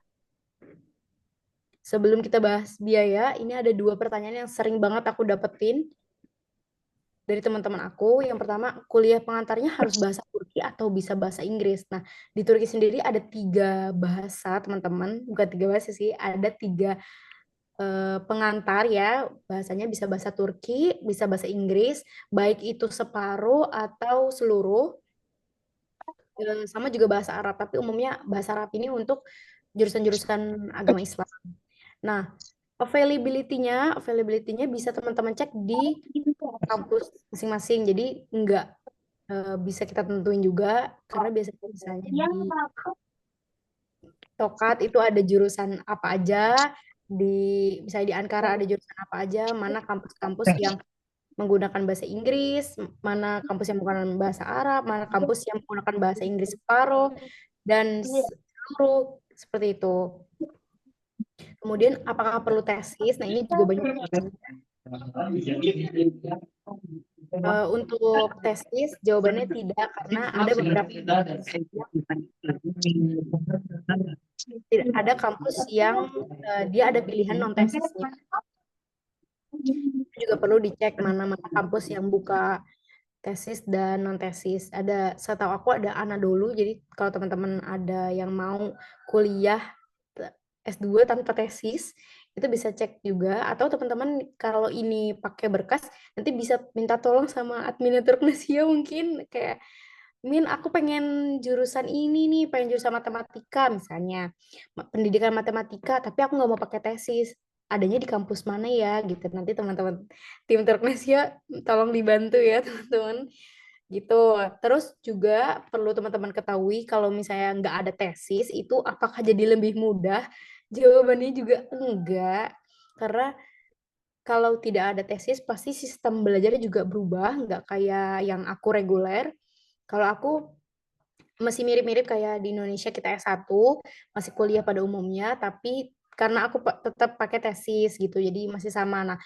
Sebelum kita bahas biaya, ini ada 2 pertanyaan yang sering banget aku dapetin dari teman-teman aku. Yang pertama, kuliah pengantarnya harus bahasa Turki atau bisa bahasa Inggris. Nah, di Turki sendiri ada 3 bahasa, teman-teman. Bukan 3 bahasa sih, ada 3 pengantar ya. Bahasanya bisa bahasa Turki, bisa bahasa Inggris, baik itu separuh atau seluruh. Sama juga bahasa Arab, tapi umumnya bahasa Arab ini untuk jurusan-jurusan agama Islam. Nah, availability-nya bisa teman-teman cek di kampus masing-masing. Jadi nggak bisa kita tentuin juga karena biasanya misalnya di Tokat itu ada jurusan apa aja, misalnya di Ankara ada jurusan apa aja, mana kampus-kampus yang menggunakan bahasa Inggris, mana kampus yang menggunakan bahasa Arab, mana kampus yang menggunakan bahasa Inggris separuh, dan seluruh seperti itu. Kemudian apakah perlu tesis? Nah ini juga banyak yang bertanya. Untuk tesis jawabannya tidak karena ada beberapa ada kampus yang dia ada pilihan non tesisnya. Juga perlu dicek mana kampus yang buka tesis dan non tesis. Setahu aku ada Anadolu. Jadi kalau teman-teman ada yang mau kuliah S2 tanpa tesis, itu bisa cek juga. Atau teman-teman kalau ini pakai berkas, nanti bisa minta tolong sama admin Turknesia mungkin kayak, Min, aku pengen jurusan ini nih, pengen jurusan matematika misalnya, pendidikan matematika, tapi aku nggak mau pakai tesis. Adanya di kampus mana ya gitu. Nanti teman-teman tim Turknesia tolong dibantu ya teman-teman gitu. Terus juga perlu teman-teman ketahui kalau misalnya nggak ada tesis itu apakah jadi lebih mudah? Jawabannya juga enggak. Karena kalau tidak ada tesis pasti sistem belajarnya juga berubah, nggak kayak yang aku reguler. Kalau aku masih mirip-mirip kayak di Indonesia kita S1, masih kuliah pada umumnya, tapi karena aku tetap pakai tesis gitu, jadi masih sama. Nah,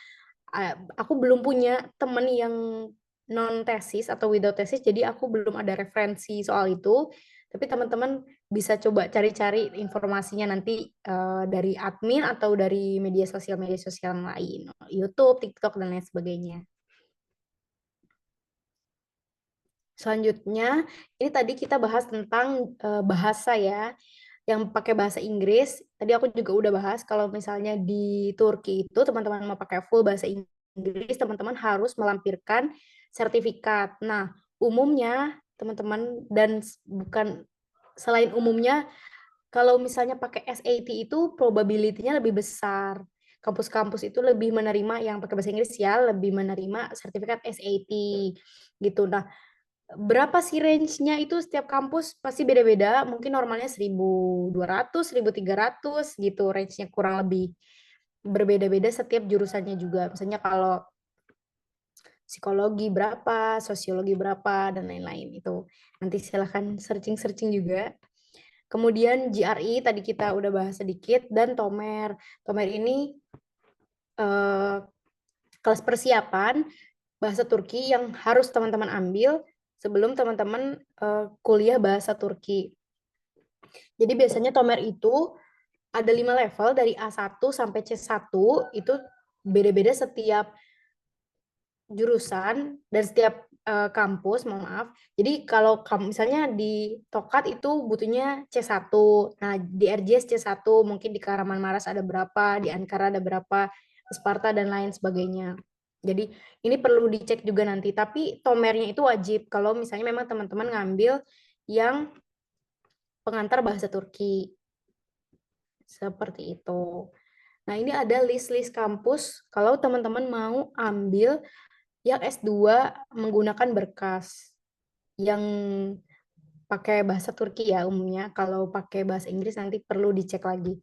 aku belum punya temen yang non tesis atau without tesis, jadi aku belum ada referensi soal itu. Tapi teman-teman bisa coba cari-cari informasinya nanti dari admin atau dari media sosial yang lain, YouTube, TikTok dan lain sebagainya. Selanjutnya, ini tadi kita bahas tentang bahasa ya, yang pakai bahasa Inggris. Tadi aku juga udah bahas kalau misalnya di Turki itu teman-teman mau pakai full bahasa Inggris, teman-teman harus melampirkan sertifikat. Nah, umumnya teman-teman bukan selain umumnya, kalau misalnya pakai SAT itu probability-nya lebih besar. Kampus-kampus itu lebih menerima yang pakai bahasa Inggris ya, lebih menerima sertifikat SAT gitu. Nah, berapa sih range-nya itu setiap kampus pasti beda-beda. Mungkin normalnya 1.200, 1.300 gitu range-nya kurang lebih. Berbeda-beda setiap jurusannya juga. Misalnya kalau psikologi berapa, sosiologi berapa, dan lain-lain itu. Nanti silahkan searching-searching juga. Kemudian GRE tadi kita udah bahas sedikit, dan Tomer. Tomer ini kelas persiapan bahasa Turki yang harus teman-teman ambil sebelum teman-teman kuliah bahasa Turki. Jadi biasanya Tomer itu ada 5 level dari A1 sampai C1, itu beda-beda setiap jurusan dan setiap kampus, mohon maaf. Jadi kalau kamu misalnya di Tokat itu butuhnya C1. Nah, di RJS C1, mungkin di Kahramanmaras ada berapa, di Ankara ada berapa, Sparta dan lain sebagainya. Jadi ini perlu dicek juga nanti, tapi Tomernya itu wajib kalau misalnya memang teman-teman ngambil yang pengantar bahasa Turki. Seperti itu. Nah, ini ada list-list kampus kalau teman-teman mau ambil yang S2 menggunakan berkas yang pakai bahasa Turki ya umumnya. Kalau pakai bahasa Inggris nanti perlu dicek lagi.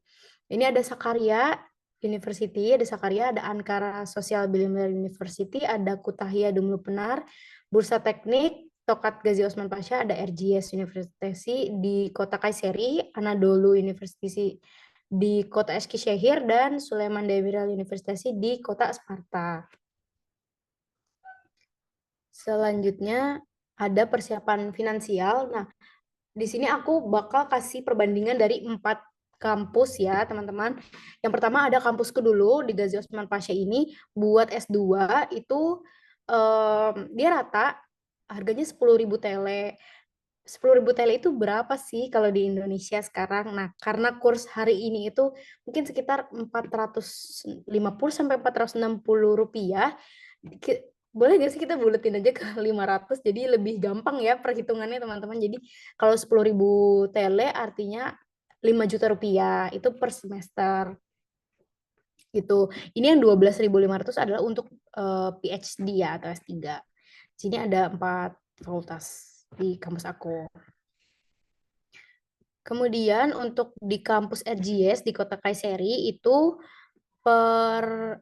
Ini ada Sakarya University, ada Sakarya, ada Ankara Social Bilimler University, ada Kütahya Dumlu Pınar, Bursa Teknik, Tokat Gazi Osman Pasha, ada RGS University di kota Kayseri, Anadolu University di kota Eskişehir, dan Süleyman Demirel University di kota Sparta. Selanjutnya ada persiapan finansial. Nah, di sini aku bakal kasih perbandingan dari 4 kampus ya, teman-teman. Yang pertama ada kampusku dulu di Gazi Osman Pasha ini. Buat S2 itu dia rata harganya 10.000 TL. 10.000 TL itu berapa sih kalau di Indonesia sekarang? Nah, karena kurs hari ini itu mungkin sekitar 450 sampai 460 rupiah. Boleh nggak sih kita buletin aja ke 500, jadi lebih gampang ya perhitungannya teman-teman. Jadi kalau 10.000 TL artinya 5 juta rupiah itu per semester gitu. Ini yang 12.500 adalah untuk PhD ya atau S3. Sini ada 4 fakultas di kampus aku. Kemudian untuk di kampus RGS di kota Kayseri itu per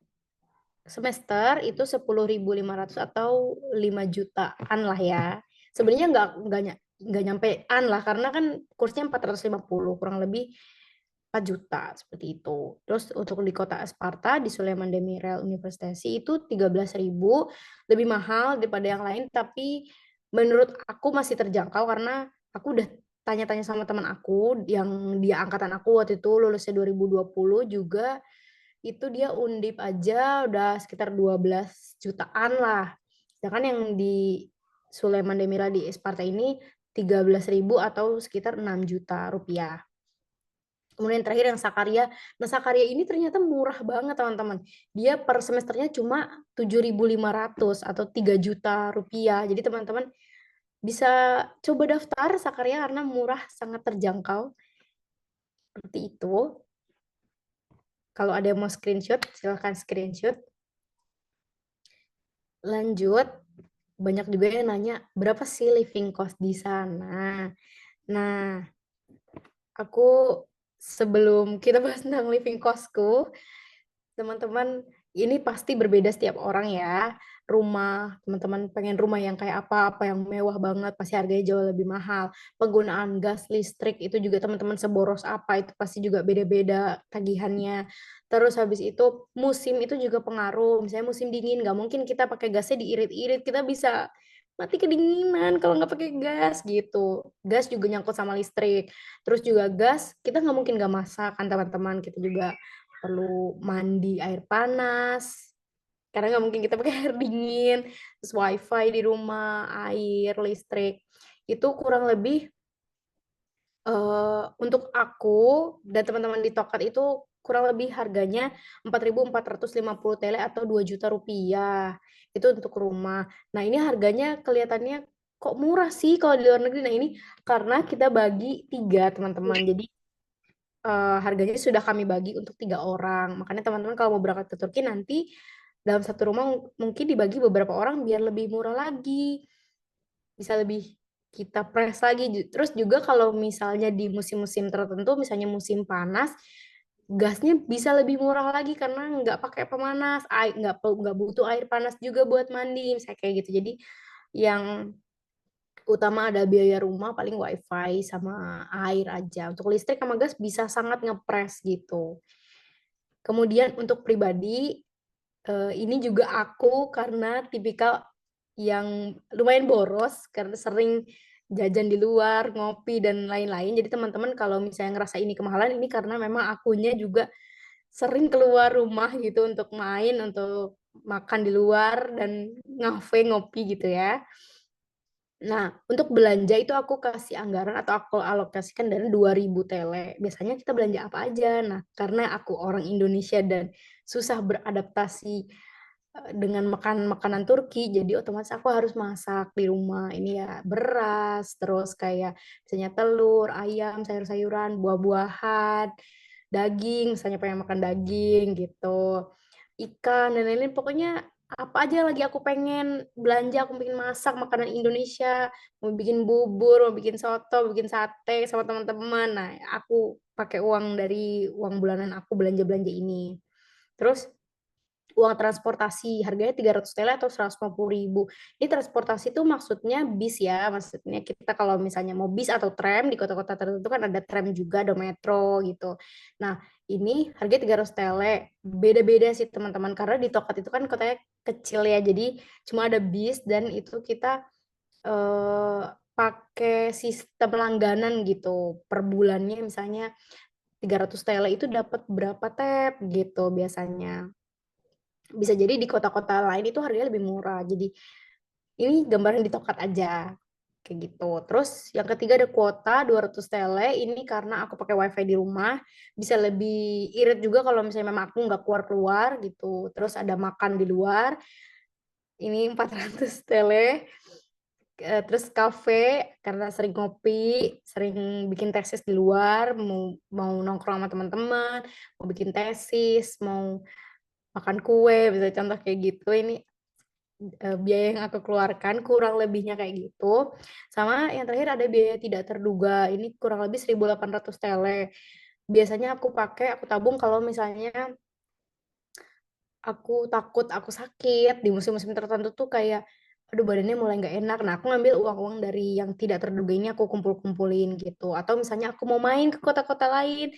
semester itu 10.500 atau 5 jutaan lah ya. Sebenarnya nggak nyampean lah karena kan kursnya 450 kurang lebih 4 juta seperti itu. Terus untuk di kota Sparta di Süleyman Demirel University itu 13.000, lebih mahal daripada yang lain tapi menurut aku masih terjangkau karena aku udah tanya-tanya sama teman aku yang dia angkatan aku waktu itu lulusnya 2020 juga, itu dia undip aja udah sekitar 12 jutaan lah. Sedangkan yang di Süleyman Demirel di Sparta ini 13.000 atau sekitar 6 juta rupiah. Kemudian terakhir yang Sakarya. Nah, Sakarya ini ternyata murah banget, teman-teman. Dia per semesternya cuma 7.500 atau 3 juta rupiah. Jadi teman-teman bisa coba daftar Sakarya karena murah, sangat terjangkau. Seperti itu. Kalau ada yang mau screenshot, silahkan screenshot. Lanjut, banyak juga yang nanya, berapa sih living cost di sana? Nah, aku sebelum kita bahas tentang living costku, teman-teman, ini pasti berbeda setiap orang ya. Rumah, teman-teman pengen rumah yang kayak apa yang mewah banget, pasti harganya jauh lebih mahal. Penggunaan gas, listrik, itu juga teman-teman seboros apa, itu pasti juga beda-beda tagihannya. Terus habis itu, musim itu juga pengaruh. Misalnya musim dingin, nggak mungkin kita pakai gasnya diirit-irit, kita bisa mati kedinginan kalau nggak pakai gas gitu. Gas juga nyangkut sama listrik. Terus juga gas, kita nggak mungkin nggak masak kan teman-teman, kita juga perlu mandi air panas karena nggak mungkin kita pakai air dingin, terus wifi di rumah, air, listrik itu kurang lebih untuk aku dan teman-teman di Tokat itu kurang lebih harganya 4.450 TL atau 2 juta rupiah itu untuk rumah. Nah, ini harganya kelihatannya kok murah sih kalau di luar negeri. Nah, ini karena kita bagi 3 teman-teman, jadi harganya sudah kami bagi untuk 3 orang. Makanya teman-teman kalau mau berangkat ke Turki nanti dalam satu rumah mungkin dibagi beberapa orang biar lebih murah lagi. bisa lebih kita press lagi. Terus juga kalau misalnya di musim-musim tertentu, misalnya musim panas, gasnya bisa lebih murah lagi karena nggak pakai pemanas, nggak butuh air panas juga buat mandi, misalnya kayak gitu. Jadi yang utama ada biaya rumah paling wifi sama air aja. Untuk listrik sama gas bisa sangat ngepres gitu. Kemudian untuk pribadi, ini juga aku karena tipikal yang lumayan boros karena sering jajan di luar, ngopi dan lain-lain. Jadi teman-teman kalau misalnya ngerasa ini kemahalan, ini karena memang akunya juga sering keluar rumah gitu untuk main, untuk makan di luar dan ngafe, ngopi gitu ya. Nah, untuk belanja itu aku kasih anggaran atau aku alokasikan dari 2.000 tele. Biasanya kita belanja apa aja? Nah, karena aku orang Indonesia dan susah beradaptasi dengan makan makanan Turki, jadi otomatis aku harus masak di rumah. Ini ya beras, terus kayak misalnya telur, ayam, sayur-sayuran, buah-buahan, daging, misalnya pengen makan daging gitu, ikan dan lain-lain. Pokoknya apa aja lagi aku pengen belanja, aku pengen masak makanan Indonesia, mau bikin bubur, mau bikin soto, mau bikin sate sama teman-teman. Nah, aku pakai uang dari uang bulanan aku belanja-belanja ini. Terus uang transportasi harganya 300 TL atau 150.000. Ini transportasi itu maksudnya bis ya, maksudnya kita kalau misalnya mau bis atau tram di kota-kota tertentu kan ada tram juga, ada metro gitu. Nah, ini harganya 300 TL. Beda-beda sih teman-teman karena di Tokat itu kan kotanya kecil ya. Jadi cuma ada bis dan itu kita pakai sistem langganan gitu. Per bulannya misalnya 300 TL itu dapat berapa tab gitu biasanya. Bisa jadi di kota-kota lain itu harganya lebih murah. Jadi ini gambaran di Tokat aja. Kayak gitu. Terus yang ketiga ada kuota 200 tele. Ini karena aku pakai wifi di rumah. Bisa lebih irit juga kalau misalnya memang aku nggak keluar-keluar gitu. Terus ada makan di luar. Ini 400 tele. Terus kafe karena sering ngopi, sering bikin tesis di luar, mau nongkrong sama teman-teman, mau bikin tesis, mau makan kue, bisa contoh kayak gitu. Ini biaya yang aku keluarkan kurang lebihnya kayak gitu. Sama yang terakhir ada biaya tidak terduga. Ini kurang lebih 1.800 tele. Biasanya aku pakai, aku tabung kalau misalnya aku takut aku sakit di musim-musim tertentu tuh kayak aduh badannya mulai nggak enak. Nah, aku ngambil uang-uang dari yang tidak terduga ini aku kumpul-kumpulin gitu. Atau misalnya aku mau main ke kota-kota lain,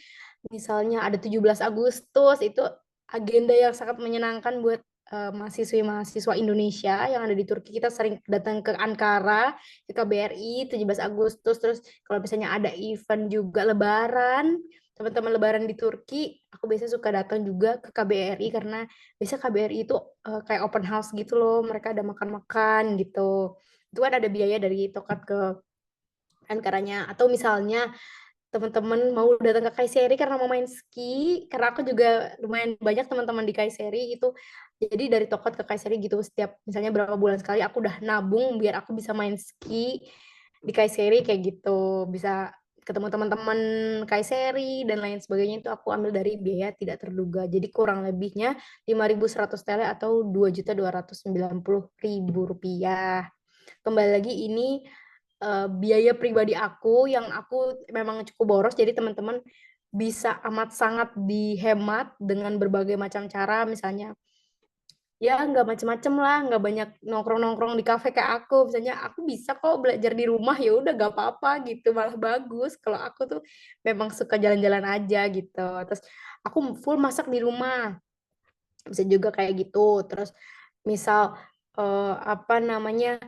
misalnya ada 17 Agustus, itu agenda yang sangat menyenangkan buat mahasiswa Indonesia yang ada di Turki. Kita sering datang ke Ankara, ke KBRI 17 Agustus, terus kalau misalnya ada event juga Lebaran, teman-teman Lebaran di Turki, aku biasanya suka datang juga ke KBRI karena biasa KBRI itu kayak open house gitu loh, mereka ada makan-makan gitu. Itu kan ada biaya dari Tokat ke Ankaranya. Atau misalnya teman-teman mau datang ke Kayseri karena mau main ski, karena aku juga lumayan banyak teman-teman di Kayseri itu. Jadi dari Tokat ke Kayseri gitu setiap misalnya berapa bulan sekali aku udah nabung biar aku bisa main ski di Kayseri kayak gitu. Bisa ketemu teman-teman Kayseri dan lain sebagainya itu aku ambil dari biaya tidak terduga. Jadi kurang lebihnya 5.100 TL atau 2.290.000 rupiah. Kembali lagi ini biaya pribadi aku yang aku memang cukup boros, jadi teman-teman bisa amat sangat dihemat dengan berbagai macam cara, misalnya ya nggak macem-macem lah, nggak banyak nongkrong-nongkrong di kafe kayak aku, misalnya aku bisa kok belajar di rumah, ya udah nggak apa-apa gitu, malah bagus. Kalau aku tuh memang suka jalan-jalan aja gitu, terus aku full masak di rumah, bisa juga kayak gitu. Terus misal apa namanya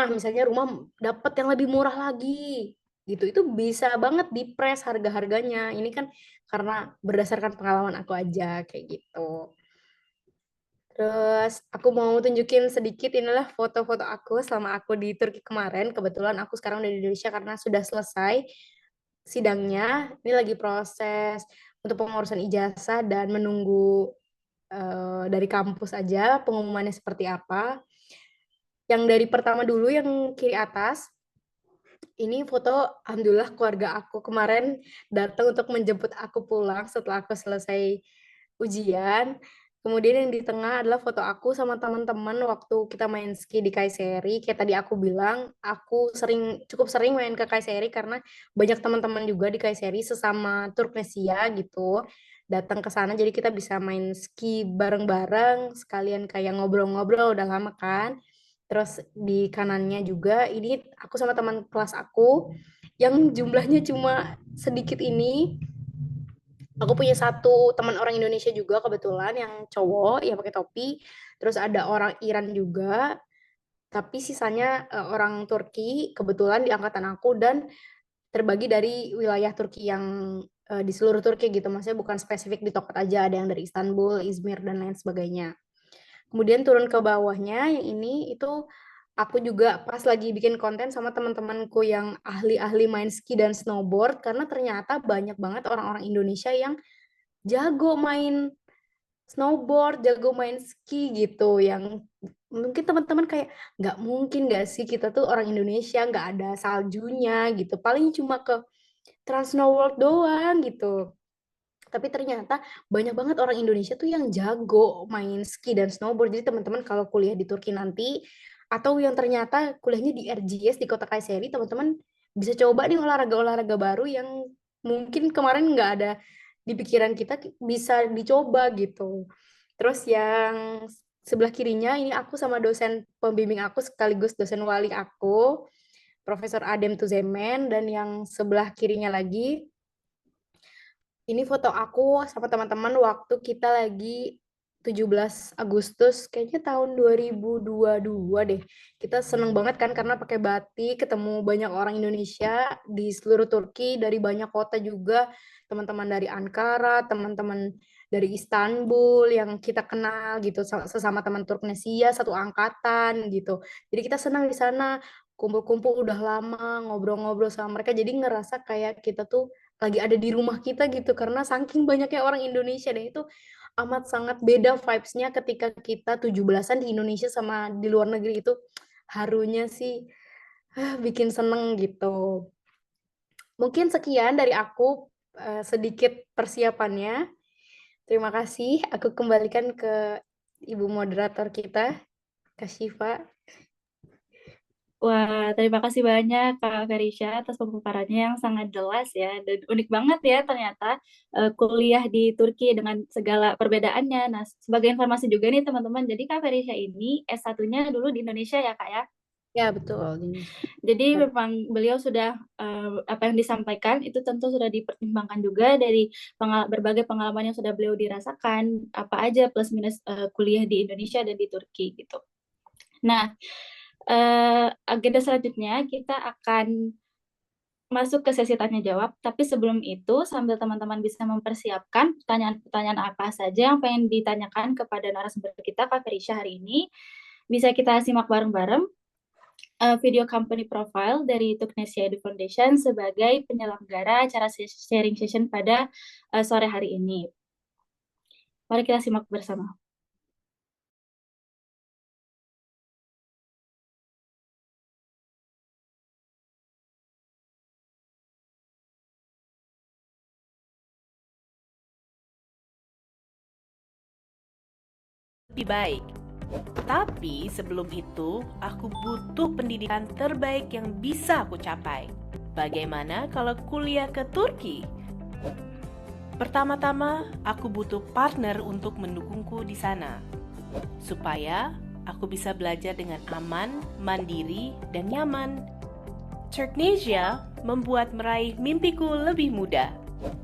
misalnya rumah dapat yang lebih murah lagi gitu, itu bisa banget di-press harga-harganya. Ini kan karena berdasarkan pengalaman aku aja kayak gitu. Terus aku mau tunjukin sedikit, inilah foto-foto aku selama aku di Turki kemarin. Kebetulan aku sekarang udah di Indonesia karena sudah selesai sidangnya. Ini lagi proses untuk pengurusan ijazah dan menunggu dari kampus aja pengumumannya seperti apa. Yang dari pertama dulu yang kiri atas, ini foto alhamdulillah keluarga aku kemarin datang untuk menjemput aku pulang setelah aku selesai ujian. Kemudian yang di tengah adalah foto aku sama teman-teman waktu kita main ski di Kayseri. Kayak tadi aku bilang, aku cukup sering main ke Kayseri karena banyak teman-teman juga di Kayseri sesama Turknesia gitu. Datang ke sana jadi kita bisa main ski bareng-bareng, sekalian kayak ngobrol-ngobrol udah lama kan. Terus di kanannya juga ini aku sama teman kelas aku yang jumlahnya cuma sedikit ini. Aku punya satu teman orang Indonesia juga kebetulan yang cowok yang pakai topi. Terus ada orang Iran juga, tapi sisanya orang Turki kebetulan di angkatan aku dan terbagi dari wilayah Turki yang di seluruh Turki gitu. Maksudnya bukan spesifik di Tokat aja, ada yang dari Istanbul, Izmir dan lain sebagainya. Kemudian turun ke bawahnya yang ini itu aku juga pas lagi bikin konten sama teman-temanku yang ahli-ahli main ski dan snowboard karena ternyata banyak banget orang-orang Indonesia yang jago main snowboard, jago main ski gitu yang mungkin teman-teman kayak nggak mungkin nggak sih kita tuh orang Indonesia nggak ada saljunya gitu paling cuma ke Trans Snow World doang gitu tapi ternyata banyak banget orang Indonesia tuh yang jago main ski dan snowboard jadi teman-teman kalau kuliah di Turki nanti atau yang ternyata kuliahnya di RGS di Kota Kayseri teman-teman bisa coba nih olahraga-olahraga baru yang mungkin kemarin nggak ada di pikiran kita bisa dicoba gitu. Terus yang sebelah kirinya ini aku sama dosen pembimbing aku sekaligus dosen wali aku, Profesor Adem Tuzemen, dan yang sebelah kirinya lagi, ini foto aku sama teman-teman waktu kita lagi 17 Agustus, kayaknya tahun 2022 deh. Kita seneng banget kan karena pakai batik, ketemu banyak orang Indonesia di seluruh Turki, dari banyak kota juga, teman-teman dari Ankara, teman-teman dari Istanbul yang kita kenal gitu, sesama teman Turknesia, satu angkatan gitu. Jadi kita senang di sana, kumpul-kumpul udah lama, ngobrol-ngobrol sama mereka, jadi ngerasa kayak kita tuh lagi ada di rumah kita gitu, karena saking banyaknya orang Indonesia dan itu amat sangat beda vibes-nya ketika kita 17-an di Indonesia sama di luar negeri itu harunya sih bikin seneng gitu. Mungkin sekian dari aku sedikit persiapannya. Terima kasih. Aku kembalikan ke Ibu moderator kita, Kak Syifa. Wah, terima kasih banyak Kak Ferisha atas pemaparannya yang sangat jelas ya dan unik banget ya ternyata kuliah di Turki dengan segala perbedaannya. Nah, sebagai informasi juga nih teman-teman, jadi Kak Ferisha ini S1-nya dulu di Indonesia ya Kak ya. Ya, betul. Jadi memang beliau sudah apa yang disampaikan itu tentu sudah dipertimbangkan juga dari berbagai pengalaman yang sudah beliau dirasakan, apa aja plus minus kuliah di Indonesia dan di Turki gitu. Nah, agenda selanjutnya kita akan masuk ke sesi tanya jawab, tapi sebelum itu sambil teman-teman bisa mempersiapkan pertanyaan-pertanyaan apa saja yang pengen ditanyakan kepada narasumber kita Kak Ferisha hari ini, bisa kita simak bareng-bareng video company profile dari Turknesia Edu Foundation sebagai penyelenggara acara sharing session pada sore hari ini. Mari kita simak bersama. Lebih baik. Tapi sebelum itu, aku butuh pendidikan terbaik yang bisa aku capai. Bagaimana kalau kuliah ke Turki? Pertama-tama, aku butuh partner untuk mendukungku di sana. Supaya aku bisa belajar dengan aman, mandiri, dan nyaman. Turknesia membuat meraih mimpiku lebih mudah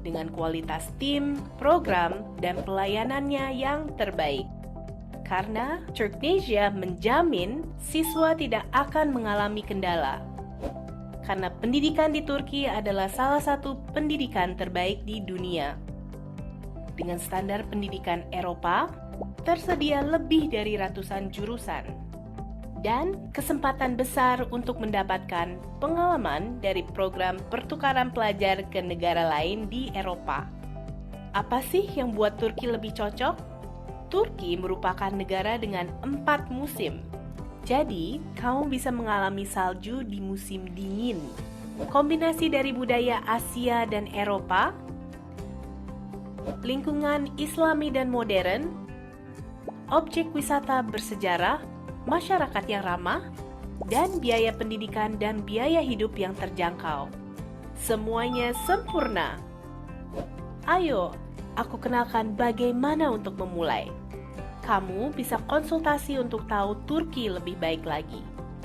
dengan kualitas tim, program, dan pelayanannya yang terbaik. Karena Turknesia menjamin siswa tidak akan mengalami kendala. Karena pendidikan di Turki adalah salah satu pendidikan terbaik di dunia. Dengan standar pendidikan Eropa, tersedia lebih dari ratusan jurusan. Dan kesempatan besar untuk mendapatkan pengalaman dari program pertukaran pelajar ke negara lain di Eropa. Apa sih yang buat Turki lebih cocok? Turki merupakan negara dengan 4 musim. Jadi, kamu bisa mengalami salju di musim dingin. Kombinasi dari budaya Asia dan Eropa, lingkungan Islami dan modern, objek wisata bersejarah, masyarakat yang ramah, dan biaya pendidikan dan biaya hidup yang terjangkau. Semuanya sempurna. Ayo, aku kenalkan bagaimana untuk memulai. Kamu bisa konsultasi untuk tahu Turki lebih baik lagi.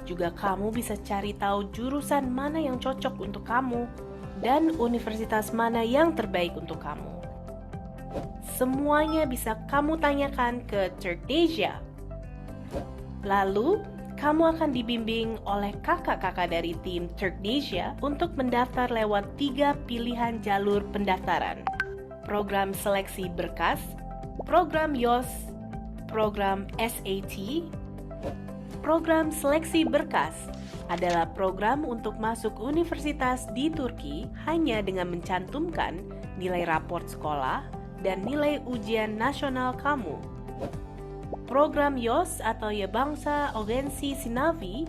Juga kamu bisa cari tahu jurusan mana yang cocok untuk kamu dan universitas mana yang terbaik untuk kamu. Semuanya bisa kamu tanyakan ke Turknesia. Lalu, kamu akan dibimbing oleh kakak-kakak dari tim Turknesia untuk mendaftar lewat 3 pilihan jalur pendaftaran. Program seleksi berkas, program YOS, program SAT. Program seleksi berkas adalah program untuk masuk universitas di Turki hanya dengan mencantumkan nilai raport sekolah dan nilai ujian nasional kamu. Program YOS atau Yabangsa Öğrenci Sınavı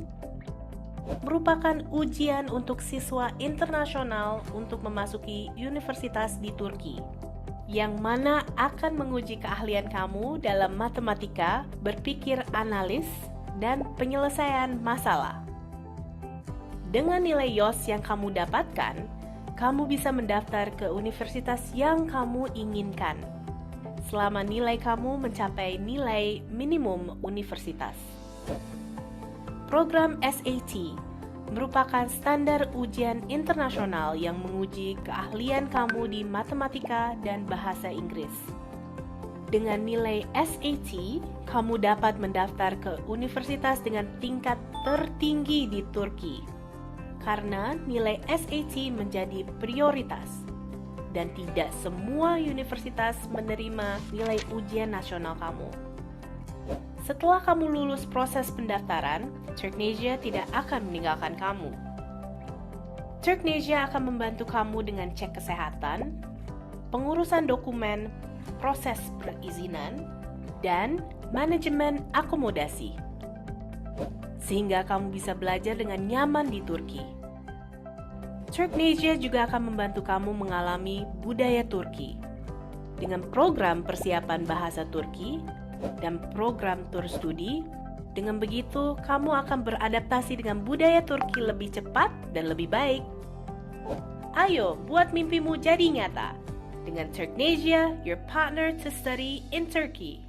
merupakan ujian untuk siswa internasional untuk memasuki universitas di Turki, yang mana akan menguji keahlian kamu dalam matematika, berpikir analis, dan penyelesaian masalah. Dengan nilai YOS yang kamu dapatkan, kamu bisa mendaftar ke universitas yang kamu inginkan, selama nilai kamu mencapai nilai minimum universitas. Program SAT merupakan standar ujian internasional yang menguji keahlian kamu di matematika dan bahasa Inggris. Dengan nilai SAT, kamu dapat mendaftar ke universitas dengan tingkat tertinggi di Turki, karena nilai SAT menjadi prioritas, dan tidak semua universitas menerima nilai ujian nasional kamu. Setelah kamu lulus proses pendaftaran, Turknesia tidak akan meninggalkan kamu. Turknesia akan membantu kamu dengan cek kesehatan, pengurusan dokumen, proses perizinan, dan manajemen akomodasi, sehingga kamu bisa belajar dengan nyaman di Turki. Turknesia juga akan membantu kamu mengalami budaya Turki dengan program persiapan bahasa Turki dan program tur studi. Dengan begitu, kamu akan beradaptasi dengan budaya Turki lebih cepat dan lebih baik. Ayo, buat mimpimu jadi nyata dengan Turknesia, your partner to study in Turkey.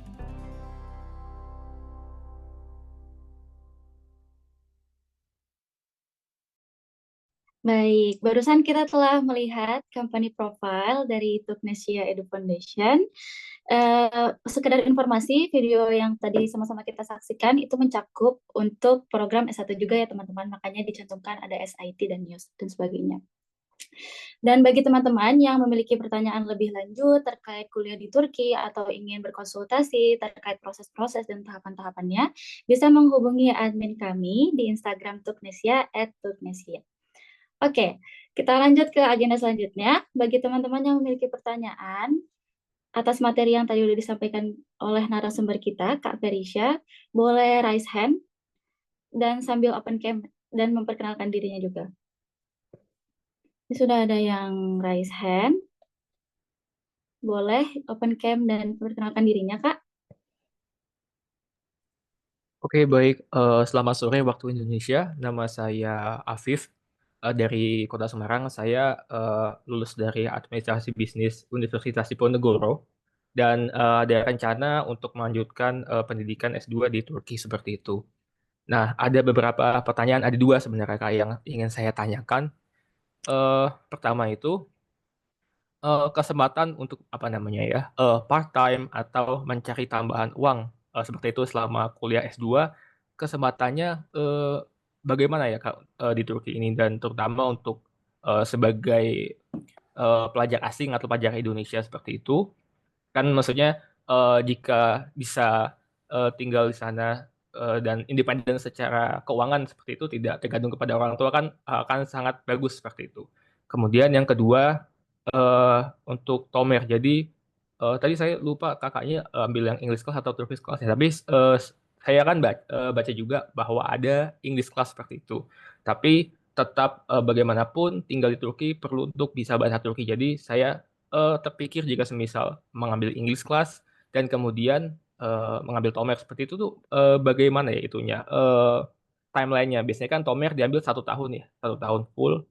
Baik, barusan kita telah melihat company profile dari Turknesia Edu Foundation. Sekedar informasi, video yang tadi sama-sama kita saksikan itu mencakup untuk program S1 juga ya teman-teman, makanya dicantumkan ada SIT dan YOS dan sebagainya. Dan bagi teman-teman yang memiliki pertanyaan lebih lanjut terkait kuliah di Turki atau ingin berkonsultasi terkait proses-proses dan tahapan-tahapannya, bisa menghubungi admin kami di Instagram Turknesia @turknesia. Oke, kita lanjut ke agenda selanjutnya. Bagi teman-teman yang memiliki pertanyaan atas materi yang tadi sudah disampaikan oleh narasumber kita, Kak Ferisha, boleh raise hand dan sambil open cam dan memperkenalkan dirinya juga. Ini sudah ada yang raise hand. Boleh open cam dan memperkenalkan dirinya, Kak. Oke, baik. Selamat sore waktu Indonesia. Nama saya Afif dari Kota Semarang. Saya lulus dari Administrasi Bisnis Universitas Diponegoro dan ada rencana untuk melanjutkan pendidikan S2 di Turki seperti itu. Nah, ada beberapa pertanyaan, ada dua sebenarnya Kak yang ingin saya tanyakan. Pertama itu kesempatan untuk apa namanya ya, part time atau mencari tambahan uang seperti itu selama kuliah S2, kesempatannya bagaimana ya Kak di Turki ini, dan terutama untuk sebagai pelajar asing atau pelajar Indonesia seperti itu, kan maksudnya jika bisa tinggal di sana dan independen secara keuangan seperti itu, tidak tergantung kepada orang tua, kan akan sangat bagus seperti itu. Kemudian yang kedua, untuk Tomer. Jadi tadi saya lupa kakaknya ambil yang English class atau Turkish class ya. Tapi saya kan baca juga bahwa ada English class seperti itu. Tapi tetap bagaimanapun tinggal di Turki perlu untuk bisa bahasa Turki. Jadi saya terpikir jika semisal mengambil English class dan kemudian mengambil Tomer seperti itu tuh bagaimana ya itunya timelinenya? Biasanya kan Tomer diambil 1 tahun ya, 1 tahun full.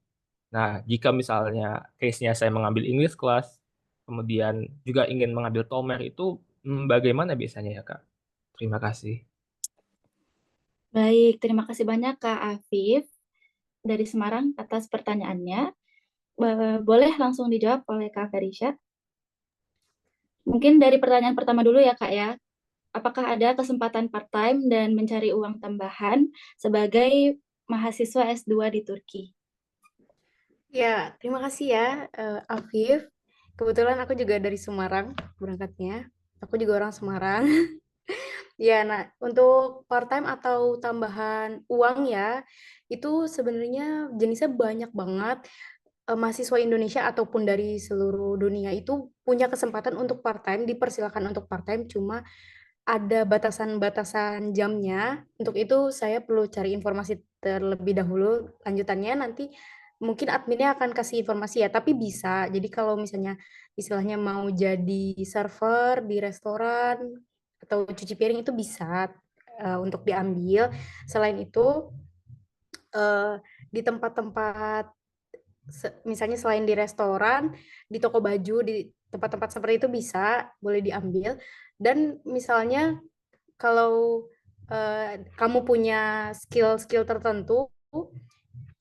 Nah, jika misalnya case-nya saya mengambil English class, kemudian juga ingin mengambil Tomer itu bagaimana biasanya ya, Kak? Terima kasih. Baik, terima kasih banyak Kak Afif dari Semarang atas pertanyaannya. Boleh langsung dijawab oleh Kak Ferisha. Mungkin dari pertanyaan pertama dulu ya Kak ya. Apakah ada kesempatan part-time dan mencari uang tambahan sebagai mahasiswa S2 di Turki? Ya, terima kasih ya, Afif. Kebetulan aku juga dari Semarang berangkatnya. Aku juga orang Semarang. Ya, nah untuk part-time atau tambahan uang ya, itu sebenarnya jenisnya banyak banget. Mahasiswa Indonesia ataupun dari seluruh dunia itu punya kesempatan untuk part-time, dipersilakan untuk part-time, cuma ada batasan-batasan jamnya. Untuk itu saya perlu cari informasi terlebih dahulu. Lanjutannya nanti mungkin adminnya akan kasih informasi ya, tapi bisa. Jadi kalau misalnya istilahnya mau jadi server di restoran atau cuci piring itu bisa untuk diambil. Selain itu di tempat-tempat misalnya selain di restoran, di toko baju, di tempat-tempat seperti itu bisa, boleh diambil. Dan misalnya kalau kamu punya skill-skill tertentu,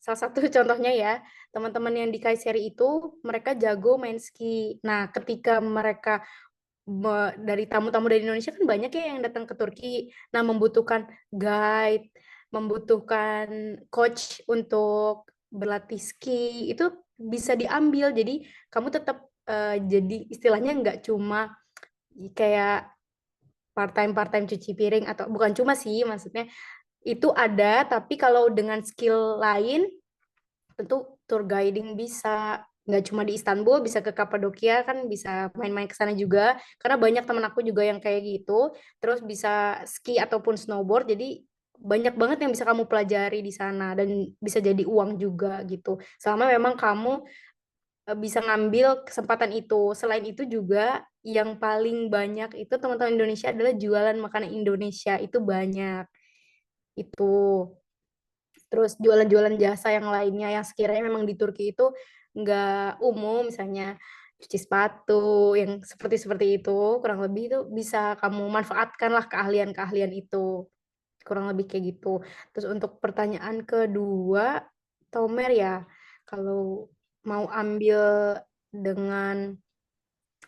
salah satu contohnya ya, teman-teman yang di Kayseri itu mereka jago main ski. Nah, ketika mereka dari tamu-tamu dari Indonesia kan banyak ya yang datang ke Turki. Nah, membutuhkan guide, membutuhkan coach untuk berlatih ski, itu bisa diambil. Jadi, kamu tetap jadi istilahnya nggak cuma kayak part-time cuci piring atau bukan cuma sih, maksudnya itu ada, tapi kalau dengan skill lain tentu tour guiding bisa, nggak cuma di Istanbul, bisa ke Kapadokia kan, bisa main-main ke sana juga, karena banyak teman aku juga yang kayak gitu, terus bisa ski ataupun snowboard, jadi banyak banget yang bisa kamu pelajari di sana dan bisa jadi uang juga gitu. Selama memang kamu bisa ngambil kesempatan itu. Selain itu juga yang paling banyak itu teman-teman Indonesia adalah jualan makanan Indonesia itu banyak. Itu. Terus jualan-jualan jasa yang lainnya yang sekiranya memang di Turki itu nggak umum, misalnya cuci sepatu, yang seperti itu, kurang lebih itu bisa kamu manfaatkan lah keahlian-keahlian itu. Kurang lebih kayak gitu. Terus untuk pertanyaan kedua, Tomer ya, kalau mau ambil dengan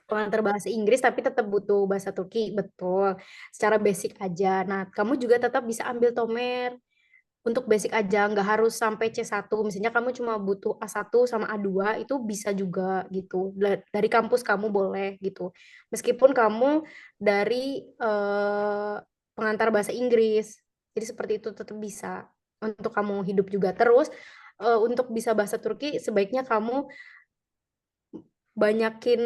pengantar bahasa Inggris tapi tetap butuh bahasa Turki, betul. Secara basic aja. Nah, kamu juga tetap bisa ambil Tomer untuk basic aja, nggak harus sampai C1. Misalnya kamu cuma butuh A1 sama A2, itu bisa juga gitu. Dari kampus kamu boleh gitu. Meskipun kamu dari pengantar bahasa Inggris. Jadi seperti itu tetap bisa untuk kamu hidup juga. Terus untuk bisa bahasa Turki, sebaiknya kamu banyakin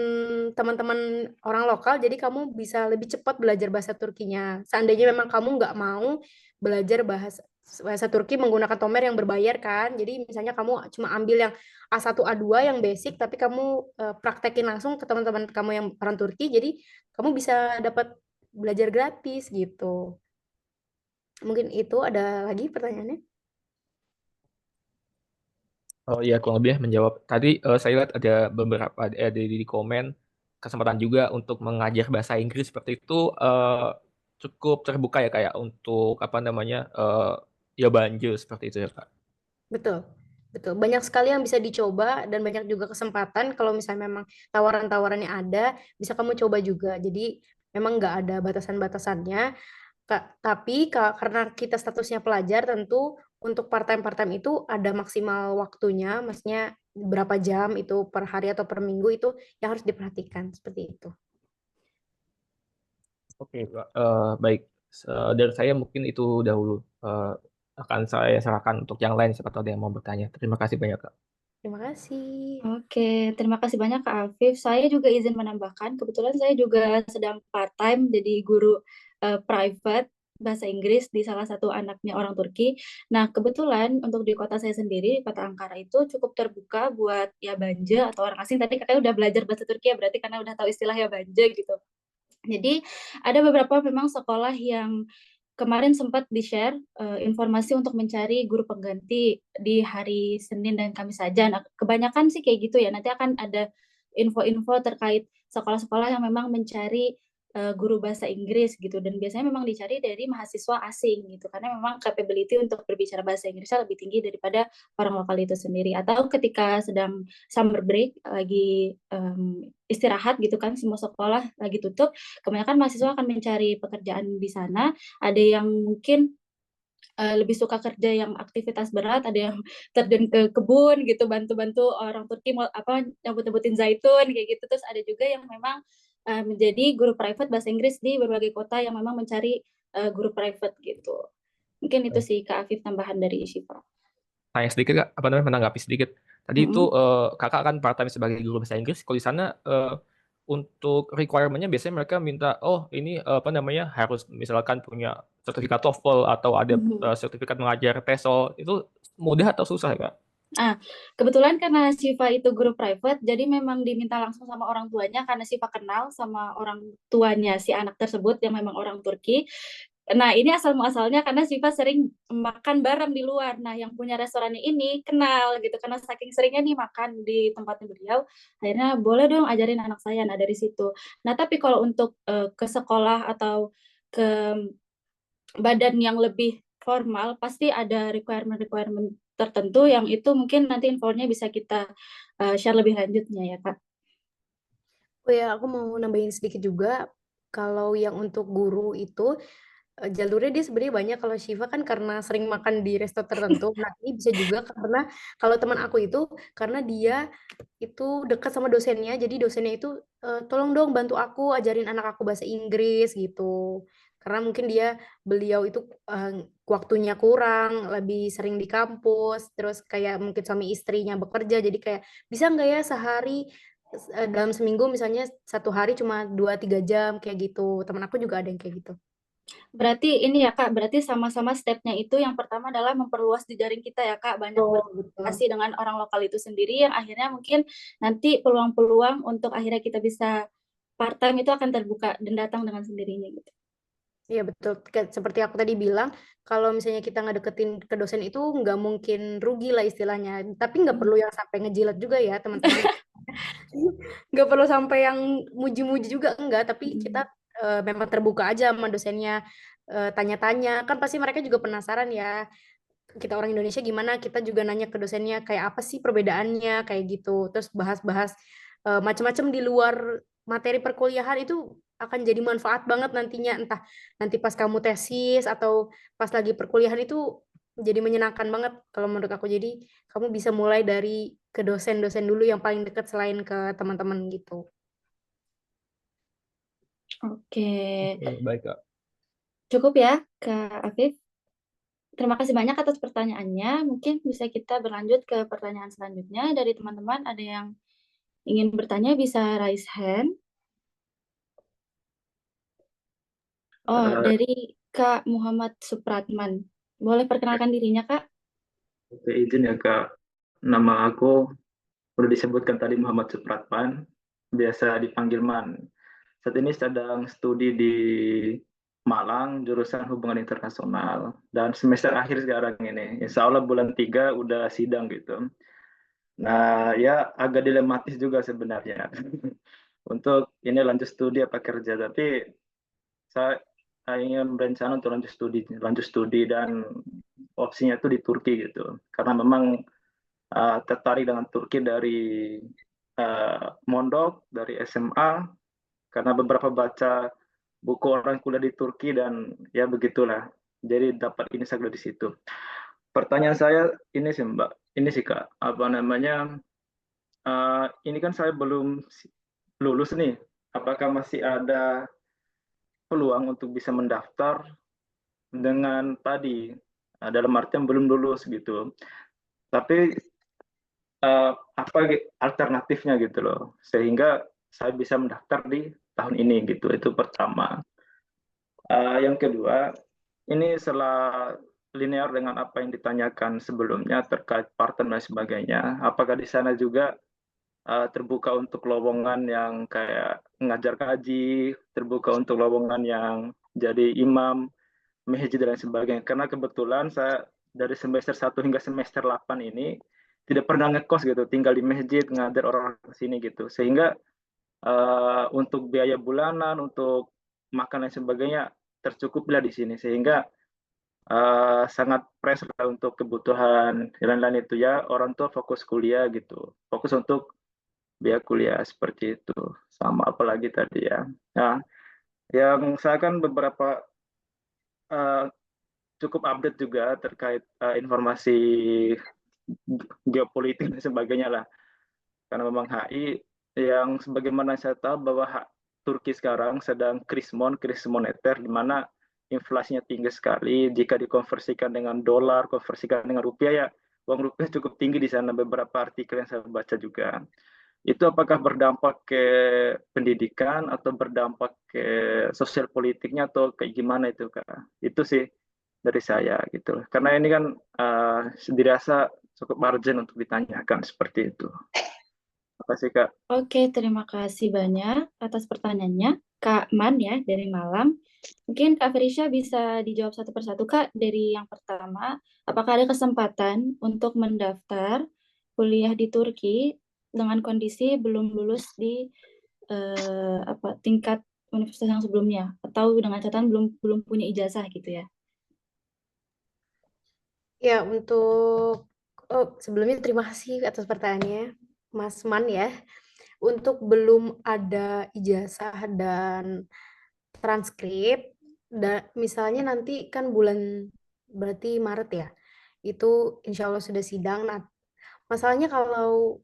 teman-teman orang lokal, jadi kamu bisa lebih cepat belajar bahasa Turkinya. Seandainya memang kamu nggak mau belajar bahasa Turki menggunakan Tomer yang berbayar kan, jadi misalnya kamu cuma ambil yang A1, A2 yang basic, tapi kamu praktekin langsung ke teman-teman kamu yang orang Turki, jadi kamu bisa dapat belajar gratis gitu. Mungkin itu, ada lagi pertanyaannya? Oh iya, kurang lebih menjawab. Tadi saya lihat ada beberapa di komen kesempatan juga untuk mengajar bahasa Inggris seperti itu cukup terbuka ya kayak untuk apa namanya ya banjir seperti itu ya Kak. Betul, betul. Banyak sekali yang bisa dicoba dan banyak juga kesempatan kalau misalnya memang tawaran-tawarannya ada, bisa kamu coba juga. Jadi memang nggak ada batasan-batasannya. Tapi karena kita statusnya pelajar, tentu untuk part-time itu ada maksimal waktunya, maksudnya berapa jam itu per hari atau per minggu itu yang harus diperhatikan, seperti itu. Oke, Pak. Baik. Dari saya mungkin itu dahulu. Akan saya serahkan untuk yang lain siapa tahu ada yang mau bertanya. Terima kasih banyak Kak. Terima kasih. Oke, terima kasih banyak Kak Afif. Saya juga izin menambahkan, kebetulan saya juga sedang part-time jadi guru private bahasa Inggris di salah satu anaknya orang Turki. Nah, kebetulan untuk di kota saya sendiri, kota Ankara itu cukup terbuka buat ya banje atau orang asing. Tadi katanya udah belajar bahasa Turki ya, berarti karena udah tahu istilah ya banje gitu. Jadi ada beberapa memang sekolah yang kemarin sempat di-share informasi untuk mencari guru pengganti di hari Senin dan Kamis saja. Nah, kebanyakan sih kayak gitu ya. Nanti akan ada info-info terkait sekolah-sekolah yang memang mencari guru bahasa Inggris gitu. Dan biasanya memang dicari dari mahasiswa asing gitu. Karena memang capability untuk berbicara bahasa Inggrisnya lebih tinggi daripada orang lokal itu sendiri. Atau ketika sedang summer break, lagi istirahat gitu kan, semua sekolah lagi tutup, kebanyakan mahasiswa akan mencari pekerjaan di sana. Ada yang mungkin lebih suka kerja yang aktivitas berat, ada yang terjun ke kebun gitu, bantu-bantu orang Turki nyabut-nyabutin zaitun kayak gitu. Terus ada juga yang memang menjadi guru private bahasa Inggris di berbagai kota yang memang mencari guru private gitu. Mungkin itu sih Kak Afif tambahan dari Syifa. Tanya sedikit Kak, menanggapi sedikit. Tadi itu Kakak kan part time sebagai guru bahasa Inggris. Kalau di sana untuk requirement-nya biasanya mereka minta, oh ini harus misalkan punya sertifikat TOEFL atau ada sertifikat mengajar TESOL. Itu mudah atau susah ya, Kak? Kebetulan karena Syifa itu guru private, jadi memang diminta langsung sama orang tuanya karena Syifa kenal sama orang tuanya si anak tersebut yang memang orang Turki. Nah, ini asal-muasalnya karena Syifa sering makan bareng di luar. Nah, yang punya restorannya ini kenal gitu, karena saking seringnya nih makan di tempatnya beliau, akhirnya boleh dong ajarin anak saya. Nah, dari situ. Nah, tapi kalau untuk ke sekolah atau ke badan yang lebih formal, pasti ada requirement-requirement tertentu yang itu mungkin nanti infonya bisa kita share lebih lanjutnya ya, Kak. Oh ya, aku mau nambahin sedikit juga. Kalau yang untuk guru itu jalurnya dia sebenarnya banyak. Kalau Syifa kan karena sering makan di resto tertentu. Nah, ini bisa juga karena kalau teman aku itu karena dia itu dekat sama dosennya. Jadi dosennya itu tolong dong bantu aku ajarin anak aku bahasa Inggris gitu. Karena mungkin beliau itu waktunya kurang, lebih sering di kampus, terus kayak mungkin suami istrinya bekerja, jadi kayak bisa nggak ya sehari dalam seminggu misalnya 1 hari cuma 2-3 jam kayak gitu. Teman aku juga ada yang kayak gitu. Berarti ini ya Kak, berarti sama-sama stepnya itu yang pertama adalah memperluas jejaring kita ya Kak, banyak Betul. berkomunikasi dengan orang lokal itu sendiri yang akhirnya mungkin nanti peluang-peluang untuk akhirnya kita bisa part time itu akan terbuka dan datang dengan sendirinya gitu. Iya betul, seperti aku tadi bilang, kalau misalnya kita ngedeketin ke dosen itu nggak mungkin rugi lah istilahnya, tapi nggak perlu yang sampai ngejilat juga ya teman-teman. Nggak perlu sampai yang muji-muji juga, enggak, tapi kita memang terbuka aja sama dosennya, tanya-tanya, kan pasti mereka juga penasaran ya, kita orang Indonesia gimana, kita juga nanya ke dosennya kayak apa sih perbedaannya, kayak gitu, terus bahas-bahas macam-macam di luar materi perkuliahan itu akan jadi manfaat banget nantinya, entah nanti pas kamu tesis atau pas lagi perkuliahan itu jadi menyenangkan banget kalau menurut aku. Jadi kamu bisa mulai dari ke dosen-dosen dulu yang paling dekat selain ke teman-teman gitu. Oke, Baik, Kak. cukup ya Kak Afif. Terima kasih banyak atas pertanyaannya. Mungkin bisa kita berlanjut ke pertanyaan selanjutnya dari teman-teman. Ada yang ingin bertanya bisa raise hand. Oh, dari Kak Muhammad Supratman. Boleh perkenalkan dirinya, Kak? Oke, izin ya Kak. Nama aku udah disebutkan tadi Muhammad Supratman, biasa dipanggil Man. Saat ini sedang studi di Malang, jurusan Hubungan Internasional. Dan semester akhir sekarang ini. Insya Allah bulan 3 udah sidang gitu. Nah, ya agak dilematis juga sebenarnya. Untuk ini lanjut studi apa kerja, tapi saya ingin berencana untuk lanjut studi dan opsinya itu di Turki gitu. Karena memang tertarik dengan Turki dari mondok, dari SMA, karena beberapa baca buku orang kuliah di Turki dan ya begitulah. Jadi dapat ini saya di situ. Pertanyaan saya ini sih Mbak, ini sih Kak, apa namanya? Ini kan saya belum lulus nih. Apakah masih ada peluang untuk bisa mendaftar dengan tadi dalam artian belum lulus gitu? Tapi apa alternatifnya gitu loh, sehingga saya bisa mendaftar di tahun ini gitu. Itu pertama. Yang kedua, ini setelah linear dengan apa yang ditanyakan sebelumnya terkait partner dan sebagainya, apakah di sana juga terbuka untuk lowongan yang kayak mengajar kaji, terbuka untuk lowongan yang jadi imam, masjid dan lain sebagainya. Karena kebetulan saya dari semester 1 hingga semester 8 ini tidak pernah ngekos gitu, tinggal di masjid, ngajar orang di sini gitu. Sehingga untuk biaya bulanan, untuk makan dan sebagainya tercukupilah di sini. Sehingga sangat pressure untuk kebutuhan lain-lain itu ya. Orang tua fokus kuliah gitu, fokus untuk biaya kuliah seperti itu. Sama apalagi tadi ya. Nah, yang saya kan beberapa cukup update juga terkait informasi geopolitik dan sebagainya lah. Karena memang HI yang sebagaimana saya tahu bahwa Turki sekarang sedang krisis moneter di mana inflasinya tinggi sekali. Jika dikonversikan dengan dolar, konversikan dengan rupiah ya uang rupiah cukup tinggi di sana. Beberapa artikel yang saya baca juga. Itu apakah berdampak ke pendidikan atau berdampak ke sosial politiknya atau kayak gimana itu Kak? Itu sih dari saya gitu. Karena ini kan dirasa cukup margin untuk ditanyakan seperti itu. Terima kasih Kak. Oke, terima kasih banyak atas pertanyaannya. Kak Man ya, dari Malang. Mungkin Kak Ferisha bisa dijawab satu persatu, Kak. Dari yang pertama, apakah ada kesempatan untuk mendaftar kuliah di Turki dengan kondisi belum lulus di tingkat universitas yang sebelumnya, atau dengan catatan belum punya ijazah gitu ya? Ya, sebelumnya terima kasih atas pertanyaannya, Mas Man ya. Untuk belum ada ijazah dan transkrip, misalnya nanti kan berarti Maret ya, itu insya Allah sudah sidang. Nah, masalahnya kalau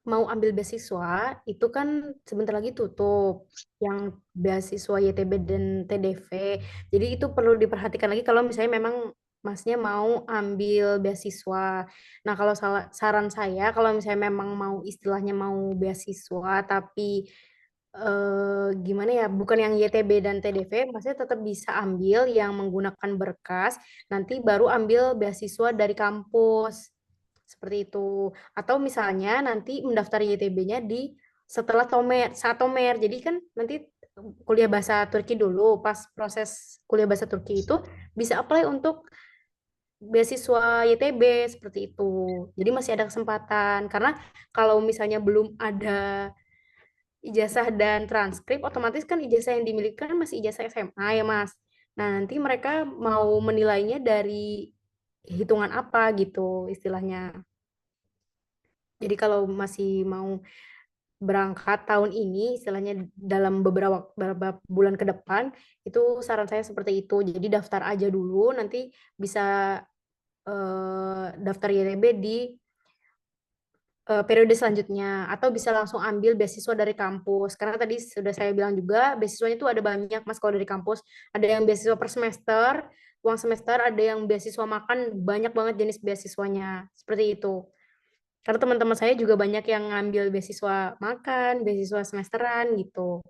mau ambil beasiswa, itu kan sebentar lagi tutup, yang beasiswa YTB dan TDV. Jadi itu perlu diperhatikan lagi kalau misalnya memang Masnya mau ambil beasiswa. Nah, kalau saran saya, kalau misalnya memang mau istilahnya mau beasiswa, tapi gimana ya, bukan yang YTB dan TDV, Masnya tetap bisa ambil yang menggunakan berkas, nanti baru ambil beasiswa dari kampus. Seperti itu. Atau misalnya nanti mendaftar YTB-nya setelah saat tomer. Jadi kan nanti kuliah bahasa Turki dulu, pas proses kuliah bahasa Turki itu bisa apply untuk beasiswa YTB seperti itu. Jadi masih ada kesempatan. Karena kalau misalnya belum ada ijazah dan transkrip, otomatis kan ijazah yang dimiliki kan masih ijazah SMA ya Mas. Nah, nanti mereka mau menilainya dari hitungan apa gitu istilahnya. Jadi kalau masih mau berangkat tahun ini, istilahnya dalam beberapa bulan ke depan, itu saran saya seperti itu. Jadi daftar aja dulu, nanti bisa daftar YTB di periode selanjutnya, atau bisa langsung ambil beasiswa dari kampus. Karena tadi sudah saya bilang juga, beasiswanya itu ada banyak Mas kalau dari kampus. Ada yang beasiswa per semester, uang semester, ada yang beasiswa makan, banyak banget jenis beasiswanya. Seperti itu. Karena teman-teman saya juga banyak yang ngambil beasiswa makan, beasiswa semesteran gitu.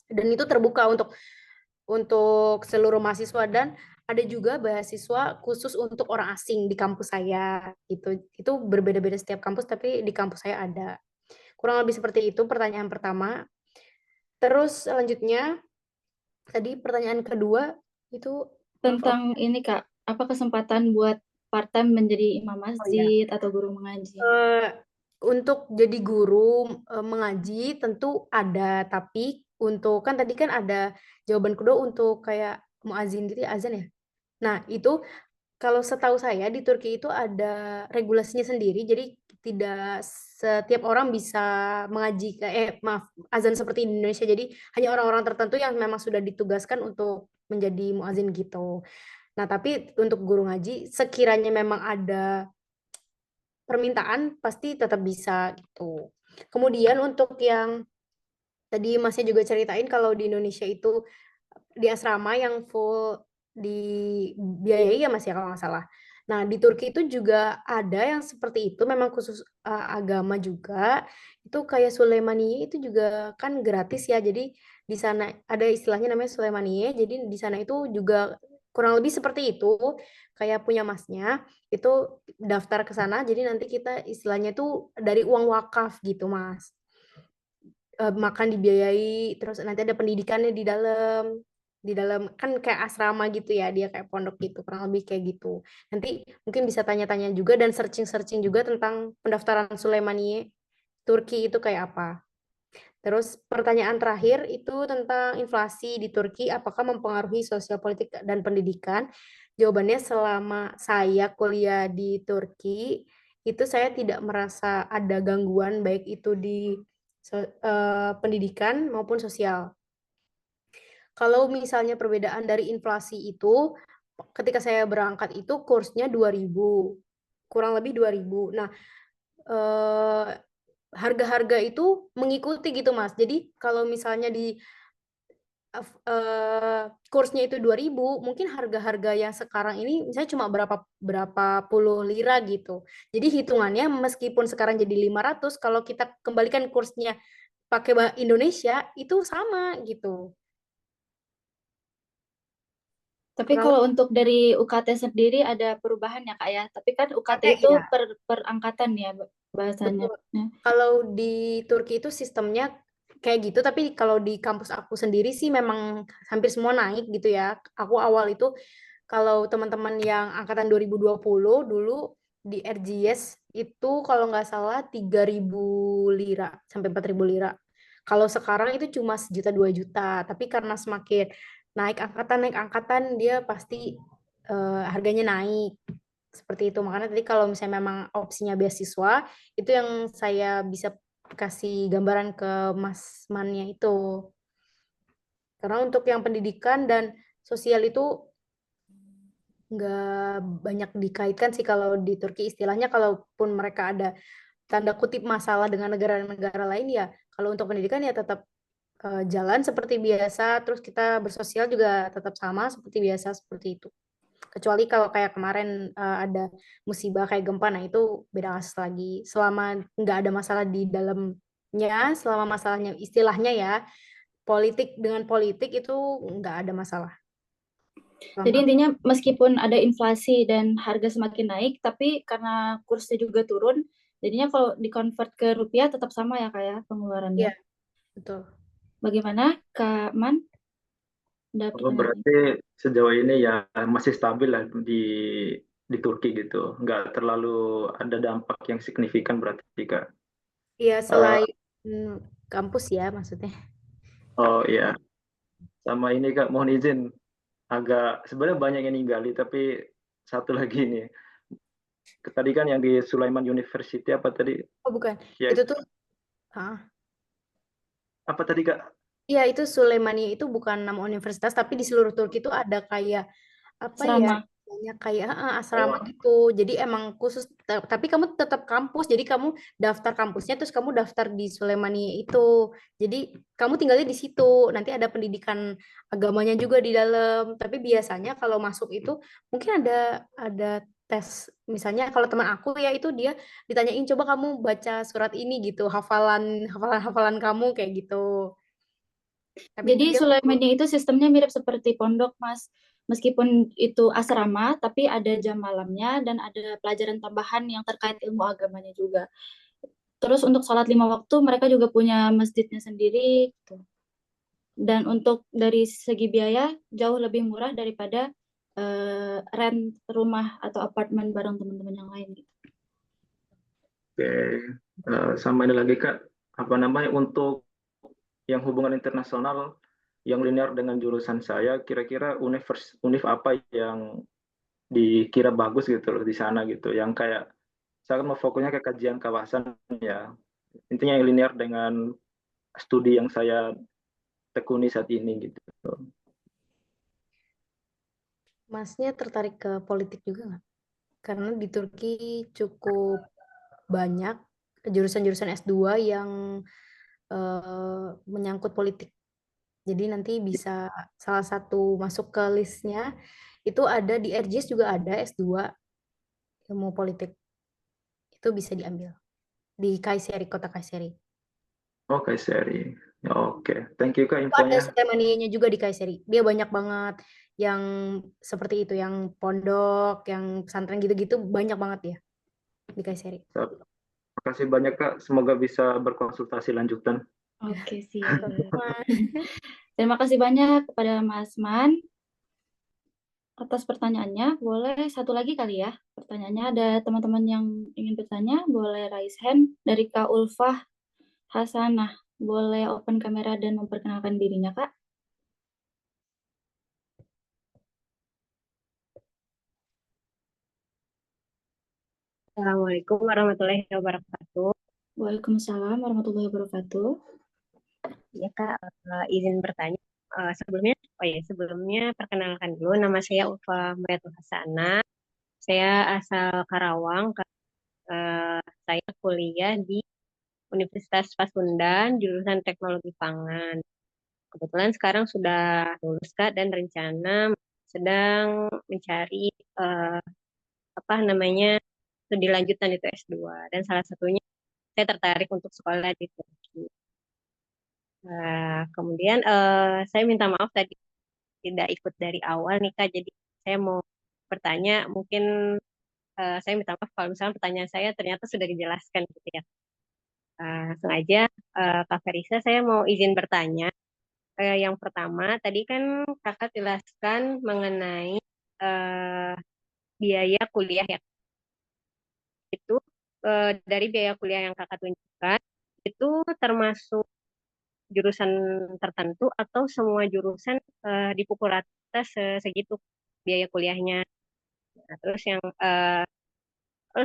Dan itu terbuka untuk seluruh mahasiswa, dan ada juga beasiswa khusus untuk orang asing di kampus saya gitu. Itu berbeda-beda setiap kampus, tapi di kampus saya ada. Kurang lebih seperti itu pertanyaan pertama. Terus selanjutnya tadi pertanyaan kedua itu Tentang ini Kak, apa kesempatan buat part-time menjadi imam ya. masjid atau guru mengaji? Untuk jadi guru mengaji tentu ada, tapi untuk kan tadi kan ada jawaban kedua untuk kayak muazin gitu ya, azan ya. Nah, itu kalau setahu saya di Turki itu ada regulasinya sendiri, jadi tidak setiap orang bisa mengaji azan seperti di Indonesia. Jadi hanya orang-orang tertentu yang memang sudah ditugaskan untuk menjadi muazin gitu. Nah, tapi untuk guru ngaji sekiranya memang ada permintaan pasti tetap bisa gitu. Kemudian untuk yang tadi Masnya juga ceritain kalau di Indonesia itu di asrama yang full dibiayai ya Mas ya kalau nggak salah. Nah, di Turki itu juga ada yang seperti itu, memang khusus agama juga. Itu kayak Suleimaniye itu juga kan gratis ya. Jadi di sana ada istilahnya namanya Suleimaniye. Jadi di sana itu juga kurang lebih seperti itu, kayak punya Masnya, itu daftar ke sana. Jadi nanti kita istilahnya itu dari uang wakaf gitu, Mas. makan dibiayai, terus nanti ada pendidikannya di dalam kan kayak asrama gitu ya, dia kayak pondok gitu, kurang lebih kayak gitu. Nanti mungkin bisa tanya-tanya juga dan searching-searching juga tentang pendaftaran Sulaimaniye Turki itu kayak apa. Terus pertanyaan terakhir itu tentang inflasi di Turki, apakah mempengaruhi sosial politik dan pendidikan? Jawabannya selama saya kuliah di Turki, itu saya tidak merasa ada gangguan baik itu di pendidikan maupun sosial. Kalau misalnya perbedaan dari inflasi itu, ketika saya berangkat itu kursnya 2.000, kurang lebih 2.000. Nah, harga-harga itu mengikuti gitu Mas. Jadi kalau misalnya di kursnya itu 2.000, mungkin harga-harga yang sekarang ini misalnya cuma berapa puluh lira gitu. Jadi hitungannya meskipun sekarang jadi 500, kalau kita kembalikan kursnya pakai Indonesia itu sama gitu. Tapi Kurang kalau untuk dari UKT sendiri ada perubahan ya Kak ya. Tapi kan UKT Pakai, itu ya. per angkatan ya bahasanya. Betul. Kalau di Turki itu sistemnya kayak gitu, tapi kalau di kampus aku sendiri sih memang hampir semua naik gitu ya. Aku awal itu kalau teman-teman yang angkatan 2020 dulu di RGS itu kalau nggak salah 3.000 lira sampai 4.000 lira. Kalau sekarang itu cuma 1 juta 2 juta, tapi karena semakin naik angkatan dia pasti harganya naik. Seperti itu. Makanya tadi kalau misalnya memang opsinya beasiswa, itu yang saya bisa kasih gambaran ke Mas Mannya itu. Karena untuk yang pendidikan dan sosial itu nggak banyak dikaitkan sih kalau di Turki, istilahnya kalaupun mereka ada tanda kutip masalah dengan negara-negara lain ya, kalau untuk pendidikan ya tetap jalan seperti biasa, terus kita bersosial juga tetap sama seperti biasa, seperti itu. Kecuali kalau kayak kemarin ada musibah kayak gempa, nah itu beda kasus lagi. Selama nggak ada masalah di dalamnya, selama masalahnya istilahnya ya, politik dengan politik itu nggak ada masalah. Jadi intinya meskipun ada inflasi dan harga semakin naik, tapi karena kursnya juga turun, jadinya kalau di-convert ke rupiah tetap sama ya Kak ya pengeluarannya. Iya, betul. Bagaimana Kak Man? Ada Oh, pertanyaan? berarti sejauh ini ya masih stabil lah di Turki gitu. Nggak terlalu ada dampak yang signifikan berarti Kak. Iya, Eh, selain kampus ya maksudnya. oh iya, sama ini Kak, mohon izin agak sebenarnya banyak yang ninggali tapi satu lagi nih. Tadi kan yang di Sulaiman University apa tadi? Oh bukan, Ya, itu tuh, apa tadi Kak? iya itu Suleimani itu bukan nama universitas, tapi di seluruh Turki itu ada kayak apa ya, Asrama. namanya kayak asrama Oh, gitu. Jadi emang khusus, tapi kamu tetap kampus. Jadi kamu daftar kampusnya, terus kamu daftar di Suleimani itu. Jadi kamu tinggalnya di situ. Nanti ada pendidikan agamanya juga di dalam. Tapi biasanya kalau masuk itu mungkin ada tes. Misalnya kalau teman aku ya itu dia ditanyain coba kamu baca surat ini gitu, hafalan kamu kayak gitu. Tapi Jadi dia Sulaimania itu sistemnya mirip seperti pondok, Mas. Meskipun itu asrama, tapi ada jam malamnya dan ada pelajaran tambahan yang terkait ilmu agamanya juga. Terus untuk sholat 5 waktu, mereka juga punya masjidnya sendiri. Gitu. Dan untuk dari segi biaya, jauh lebih murah daripada rent rumah atau apartemen bareng teman-teman yang lain. Gitu. oke. Sama ini lagi Kak, apa namanya untuk yang hubungan internasional yang linear dengan jurusan saya, kira-kira univ apa yang dikira bagus gitu loh di sana gitu, yang kayak saya kan mau fokusnya ke kajian kawasan ya, intinya yang linear dengan studi yang saya tekuni saat ini gitu. Masnya tertarik ke politik juga nggak? Karena di Turki cukup banyak jurusan-jurusan S2 yang menyangkut politik. Jadi nanti bisa salah satu masuk ke listnya, itu ada di RGS juga ada S2 ilmu politik. Itu bisa diambil di Kayseri, kota Kayseri. Oke, seri. Oke, thank you Kak Itu ada infonya. Suleimaniye juga di Kayseri. Dia banyak banget yang seperti itu, yang pondok, yang pesantren gitu-gitu, banyak banget ya di Kayseri. Terima kasih banyak Kak, semoga bisa berkonsultasi lanjutan. Oke, siap. Mas. Terima kasih banyak kepada Mas Man atas pertanyaannya. Boleh satu lagi kali ya pertanyaannya. Ada teman-teman yang ingin bertanya, boleh raise hand. Dari Kak Ulfah Hasanah, boleh open kamera dan memperkenalkan dirinya, Kak. Assalamualaikum warahmatullahi wabarakatuh. Waalaikumsalam warahmatullahi wabarakatuh. Ya Kak, izin bertanya. Sebelumnya perkenalkan dulu, nama saya Ulfa Mriatul Hasanah. Saya asal Karawang. Saya kuliah di Universitas Pasundan, jurusan Teknologi Pangan. Kebetulan sekarang sudah lulus Kak, dan rencana sedang mencari studi lanjutan itu S2. Dan salah satunya saya tertarik untuk sekolah di Turki. Kemudian saya minta maaf tadi tidak ikut dari awal nih Kak, jadi saya mau bertanya, mungkin saya minta maaf kalau misalnya pertanyaan saya ternyata sudah dijelaskan gitu ya. Langsung aja, Kak Ferisa, saya mau izin bertanya. Yang pertama, tadi kan Kakak jelaskan mengenai biaya kuliah ya. Itu dari biaya kuliah yang Kakak tunjukkan, itu termasuk jurusan tertentu atau semua jurusan dipukul rata segitu biaya kuliahnya. Nah, terus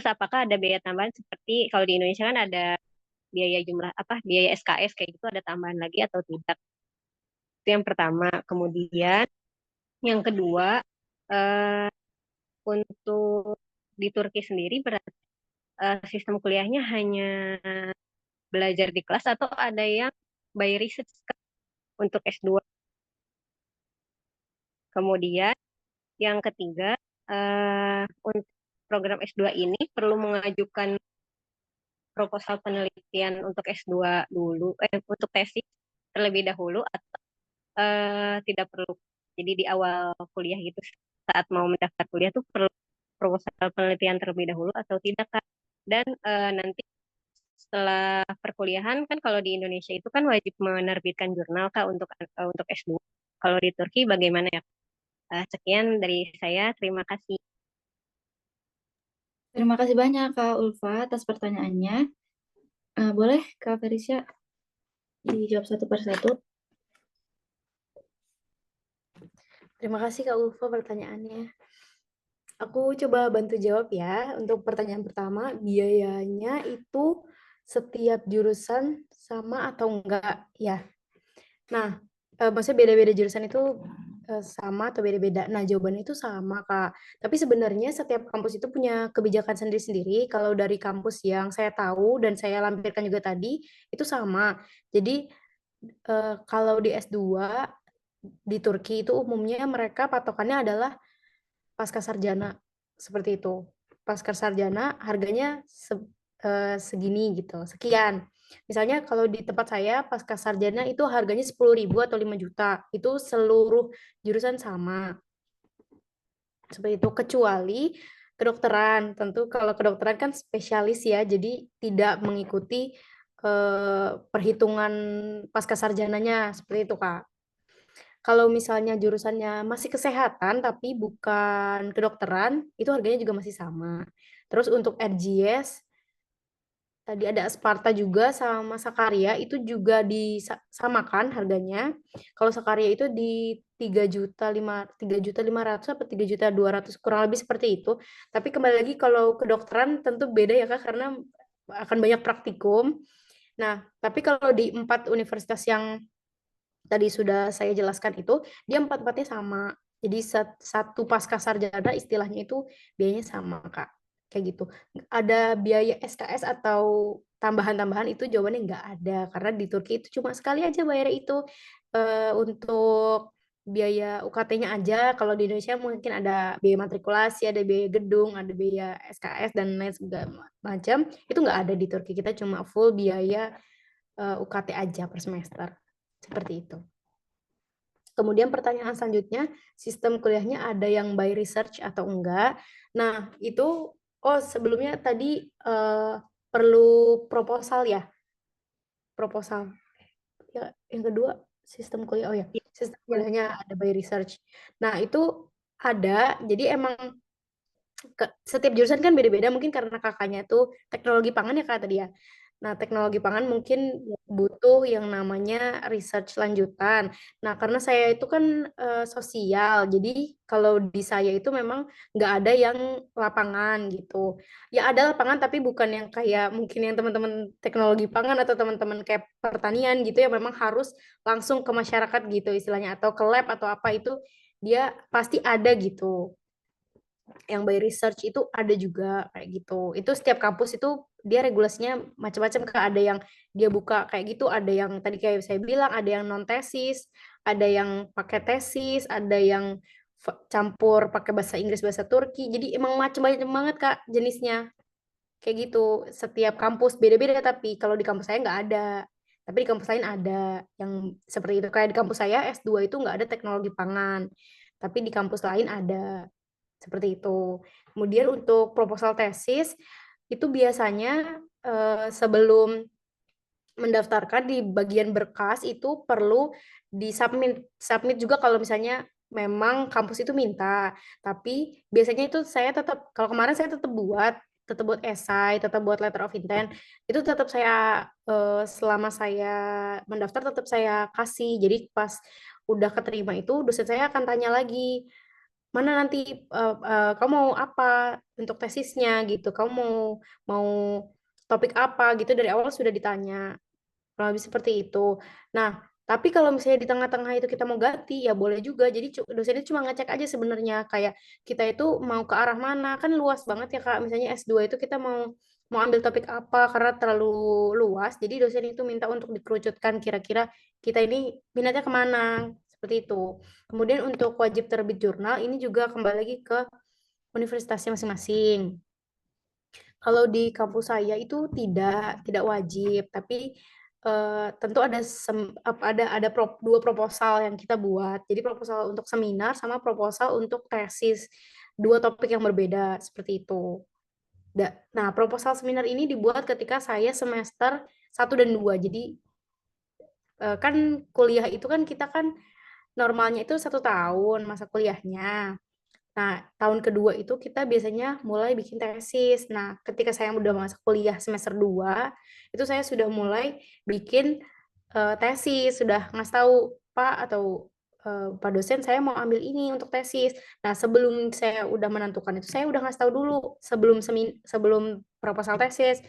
apakah ada biaya tambahan seperti kalau di Indonesia kan ada biaya SKS kayak gitu, ada tambahan lagi atau tidak? Itu yang pertama. Kemudian yang kedua, eh, untuk di Turki sendiri berarti sistem kuliahnya hanya belajar di kelas atau ada yang by research untuk S2? Kemudian yang ketiga, untuk program S2 ini perlu mengajukan proposal penelitian untuk S2 dulu, untuk tesis terlebih dahulu, atau tidak perlu. Jadi di awal kuliah gitu, saat mau mendaftar kuliah tuh perlu proposal penelitian terlebih dahulu atau tidak, Kak? Dan nanti setelah perkuliahan kan kalau di Indonesia itu kan wajib menerbitkan jurnal, Kak, untuk S2. Kalau di Turki bagaimana ya? Sekian dari saya, terima kasih. Terima kasih banyak Kak Ulfa atas pertanyaannya. Boleh Kak Ferisya dijawab satu persatu? Terima kasih Kak Ulfa pertanyaannya. Aku coba bantu jawab ya. Untuk pertanyaan pertama, biayanya itu setiap jurusan sama atau enggak ya? Nah, maksudnya beda-beda jurusan itu sama atau beda-beda? Nah, jawabannya itu sama, Kak. Tapi sebenarnya setiap kampus itu punya kebijakan sendiri-sendiri. Kalau dari kampus yang saya tahu dan saya lampirkan juga tadi, itu sama. Jadi, kalau di S2 di Turki itu umumnya mereka patokannya adalah pasca sarjana, seperti itu. Pasca sarjana harganya segini gitu, sekian. Misalnya kalau di tempat saya pasca sarjana itu harganya 10.000 atau 5 juta. Itu seluruh jurusan sama. Seperti itu, kecuali kedokteran. Tentu kalau kedokteran kan spesialis ya, jadi tidak mengikuti perhitungan pasca sarjananya, seperti itu, Kak. Kalau misalnya jurusannya masih kesehatan tapi bukan kedokteran, itu harganya juga masih sama. Terus untuk RGS, tadi ada Sparta juga sama Sakarya, itu juga disamakan harganya. Kalau Sakarya itu di 3.500.000 atau 3.200.000, kurang lebih seperti itu. Tapi kembali lagi kalau kedokteran tentu beda ya Kak, karena akan banyak praktikum. Nah, tapi kalau di 4 universitas yang tadi sudah saya jelaskan itu, dia empat-empatnya sama. Jadi satu pasca sarjana istilahnya itu biayanya sama, Kak. Kayak gitu. Ada biaya SKS atau tambahan-tambahan itu jawabannya nggak ada. Karena di Turki itu cuma sekali aja bayar itu untuk biaya UKT-nya aja. Kalau di Indonesia mungkin ada biaya matrikulasi, ada biaya gedung, ada biaya SKS, dan lain segala macam. Itu nggak ada di Turki. Kita cuma full biaya UKT aja per semester. Seperti itu. Kemudian pertanyaan selanjutnya, sistem kuliahnya ada yang by research atau enggak? Nah, itu, sebelumnya tadi perlu proposal ya? Proposal. ya yang kedua sistem kuliah. Oh ya, sistem kuliahnya ada by research. Nah, itu ada. Jadi emang setiap jurusan kan beda-beda, mungkin karena kakaknya tuh teknologi pangan ya kak tadi ya. Nah, teknologi pangan mungkin butuh yang namanya research lanjutan. Nah, karena saya itu kan sosial, jadi kalau di saya itu memang nggak ada yang lapangan gitu. Ya ada lapangan tapi bukan yang kayak mungkin yang teman-teman teknologi pangan atau teman-teman kayak pertanian gitu ya, memang harus langsung ke masyarakat gitu istilahnya, atau ke lab atau apa itu dia pasti ada gitu. Yang by research itu ada juga kayak gitu. Itu setiap kampus itu dia regulasinya macam-macam, Kak. Ada yang dia buka kayak gitu, ada yang tadi kayak saya bilang, ada yang non tesis, ada yang pakai tesis, ada yang campur pakai bahasa Inggris, bahasa Turki. Jadi emang macam-macam banget, Kak, jenisnya. Kayak gitu. Setiap kampus beda-beda, tapi kalau di kampus saya nggak ada. Tapi di kampus lain ada yang seperti itu. Kayak di kampus saya S2 itu nggak ada teknologi pangan. Tapi di kampus lain ada. Seperti itu. Kemudian untuk proposal tesis, itu biasanya sebelum mendaftarkan di bagian berkas itu perlu submit juga kalau misalnya memang kampus itu minta. Tapi biasanya itu saya tetap, kalau kemarin saya tetap buat esai, tetap buat letter of intent. Itu tetap saya selama saya mendaftar tetap saya kasih. Jadi pas udah keterima itu dosen saya akan tanya lagi, mana nanti kamu mau apa untuk tesisnya gitu, kamu mau topik apa gitu, dari awal sudah ditanya, kurang lebih seperti itu. Nah, tapi kalau misalnya di tengah-tengah itu kita mau ganti ya boleh juga. Jadi dosennya cuma ngecek aja sebenarnya kayak kita itu mau ke arah mana, kan luas banget ya Kak. Misalnya S2 itu kita mau ambil topik apa karena terlalu luas, jadi dosen itu minta untuk dikerucutkan kira-kira kita ini minatnya kemana, seperti itu. Kemudian untuk wajib terbit jurnal ini juga kembali lagi ke universitasnya masing-masing. Kalau di kampus saya itu tidak wajib, tapi tentu ada dua proposal yang kita buat. Jadi proposal untuk seminar sama proposal untuk tesis, dua topik yang berbeda seperti itu. Nah, proposal seminar ini dibuat ketika saya semester 1 dan 2. Jadi kan kuliah itu kan kita kan normalnya itu 1 tahun masa kuliahnya. Nah, tahun kedua itu kita biasanya mulai bikin tesis. Nah, ketika saya udah masuk kuliah semester 2, itu saya sudah mulai bikin tesis, sudah ngasih tahu Pak atau Pak dosen saya mau ambil ini untuk tesis. Nah, sebelum saya udah menentukan itu, saya udah ngasih tahu dulu sebelum proposal tesis.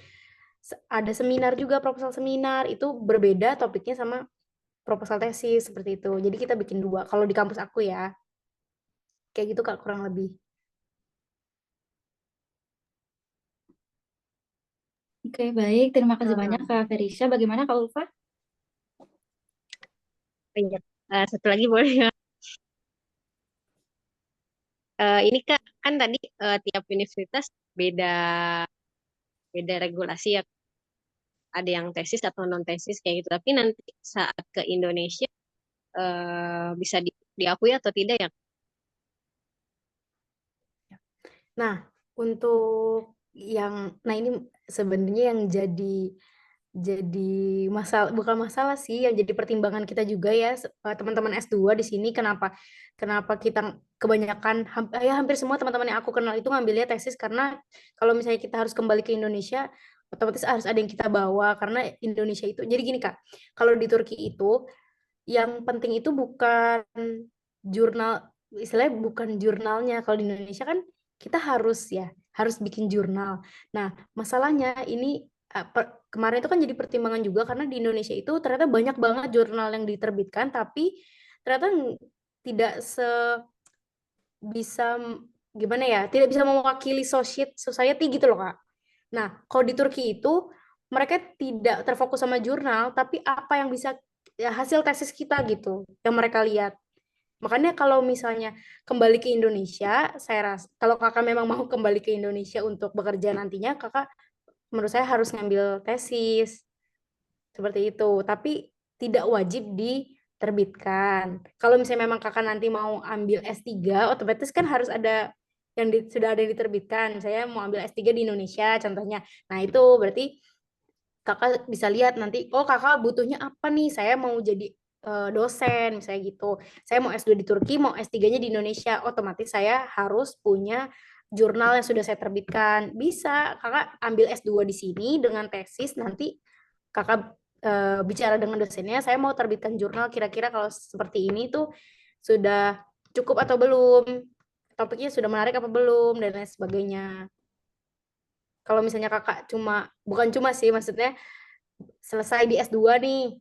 Ada seminar juga, proposal seminar itu berbeda topiknya sama proposal tesis seperti itu. Jadi kita bikin dua. Kalau di kampus aku ya, kayak gitu Kak kurang lebih. Oke, baik. Terima kasih banyak Kak Ferisha. Bagaimana Kak Ulfa? Iya. Satu lagi boleh ya? Ini Kak, kan tadi tiap universitas beda regulasi ya. Ada yang tesis atau non tesis kayak gitu. Tapi nanti saat ke Indonesia bisa diakui atau tidak ya? Nah, untuk nah ini sebenarnya yang jadi masalah, bukan masalah sih, yang jadi pertimbangan kita juga ya teman-teman S2 di sini, kenapa kita kebanyakan hampir semua teman-teman yang aku kenal itu ngambilnya tesis, karena kalau misalnya kita harus kembali ke Indonesia otomatis harus ada yang kita bawa, karena Indonesia itu jadi gini Kak, kalau di Turki itu yang penting itu bukan jurnal, istilahnya bukan jurnalnya. Kalau di Indonesia kan kita harus bikin jurnal. Nah, masalahnya ini kemarin itu kan jadi pertimbangan juga karena di Indonesia itu ternyata banyak banget jurnal yang diterbitkan, tapi ternyata tidak bisa gimana ya, tidak bisa mewakili society gitu loh Kak. Nah, kalau di Turki itu mereka tidak terfokus sama jurnal, tapi apa yang bisa hasil tesis kita gitu, yang mereka lihat. Makanya kalau misalnya kembali ke Indonesia, saya rasa kalau kakak memang mau kembali ke Indonesia untuk bekerja nantinya, kakak menurut saya harus ngambil tesis seperti itu. Tapi tidak wajib diterbitkan. Kalau misalnya memang kakak nanti mau ambil S3, otomatis kan harus ada yang sudah ada yang diterbitkan. Saya mau ambil S3 di Indonesia contohnya. Nah, itu berarti kakak bisa lihat nanti, oh kakak butuhnya apa nih, saya mau jadi dosen misalnya gitu, saya mau S2 di Turki, mau S3-nya di Indonesia, otomatis saya harus punya jurnal yang sudah saya terbitkan. Bisa kakak ambil S2 di sini dengan tesis, nanti kakak bicara dengan dosennya, saya mau terbitkan jurnal kira-kira kalau seperti ini tuh sudah cukup atau belum, topiknya sudah menarik apa belum, dan lain sebagainya. Kalau misalnya kakak bukan cuma sih, maksudnya selesai di S2 nih,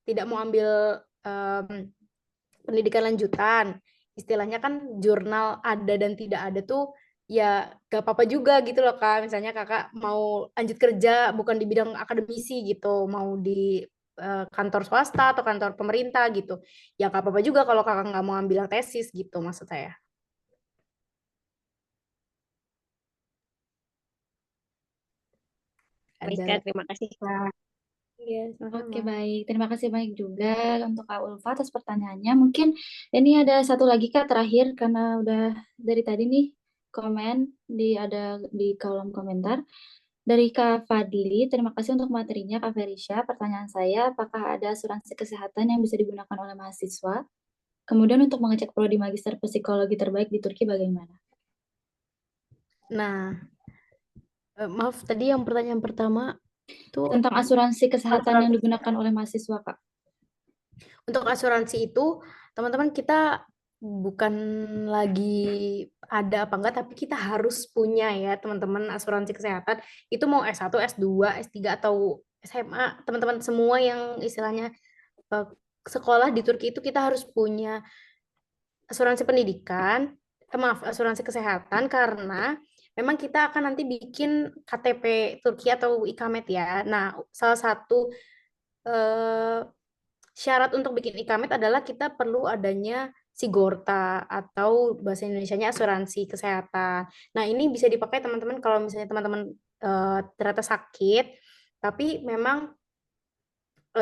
tidak mau ambil pendidikan lanjutan, istilahnya kan jurnal ada dan tidak ada tuh ya gak apa-apa juga gitu loh Kak. Misalnya kakak mau lanjut kerja bukan di bidang akademisi gitu, mau di kantor swasta atau kantor pemerintah gitu, ya gak apa-apa juga kalau kakak nggak mau ambil tesis gitu maksud saya. Rizka, terima kasih Kak. Iya, Oke, sama-sama. baik. Terima kasih banyak juga untuk Kak Ulfa atas pertanyaannya. Mungkin ini ada satu lagi Kak terakhir karena udah dari tadi nih komen ada di kolom komentar. Dari Kak Fadli, terima kasih untuk materinya Kak Ferisha. Pertanyaan saya, apakah ada asuransi kesehatan yang bisa digunakan oleh mahasiswa? Kemudian untuk mengecek prodi magister psikologi terbaik di Turki bagaimana? Nah, maaf tadi yang pertanyaan pertama itu Tentang asuransi kesehatan yang digunakan oleh mahasiswa, Kak. untuk asuransi itu teman-teman kita bukan lagi ada apa enggak, tapi kita harus punya ya teman-teman asuransi kesehatan. Itu mau S1, S2, S3 atau SMA, teman-teman semua yang istilahnya sekolah di Turki itu kita harus punya asuransi pendidikan, maaf, asuransi kesehatan karena memang kita akan nanti bikin KTP Turki atau ikamet ya. Nah, salah satu syarat untuk bikin ikamet adalah kita perlu adanya sigorta atau bahasa Indonesianya asuransi kesehatan. Nah, ini bisa dipakai teman-teman kalau misalnya teman-teman ternyata sakit, tapi memang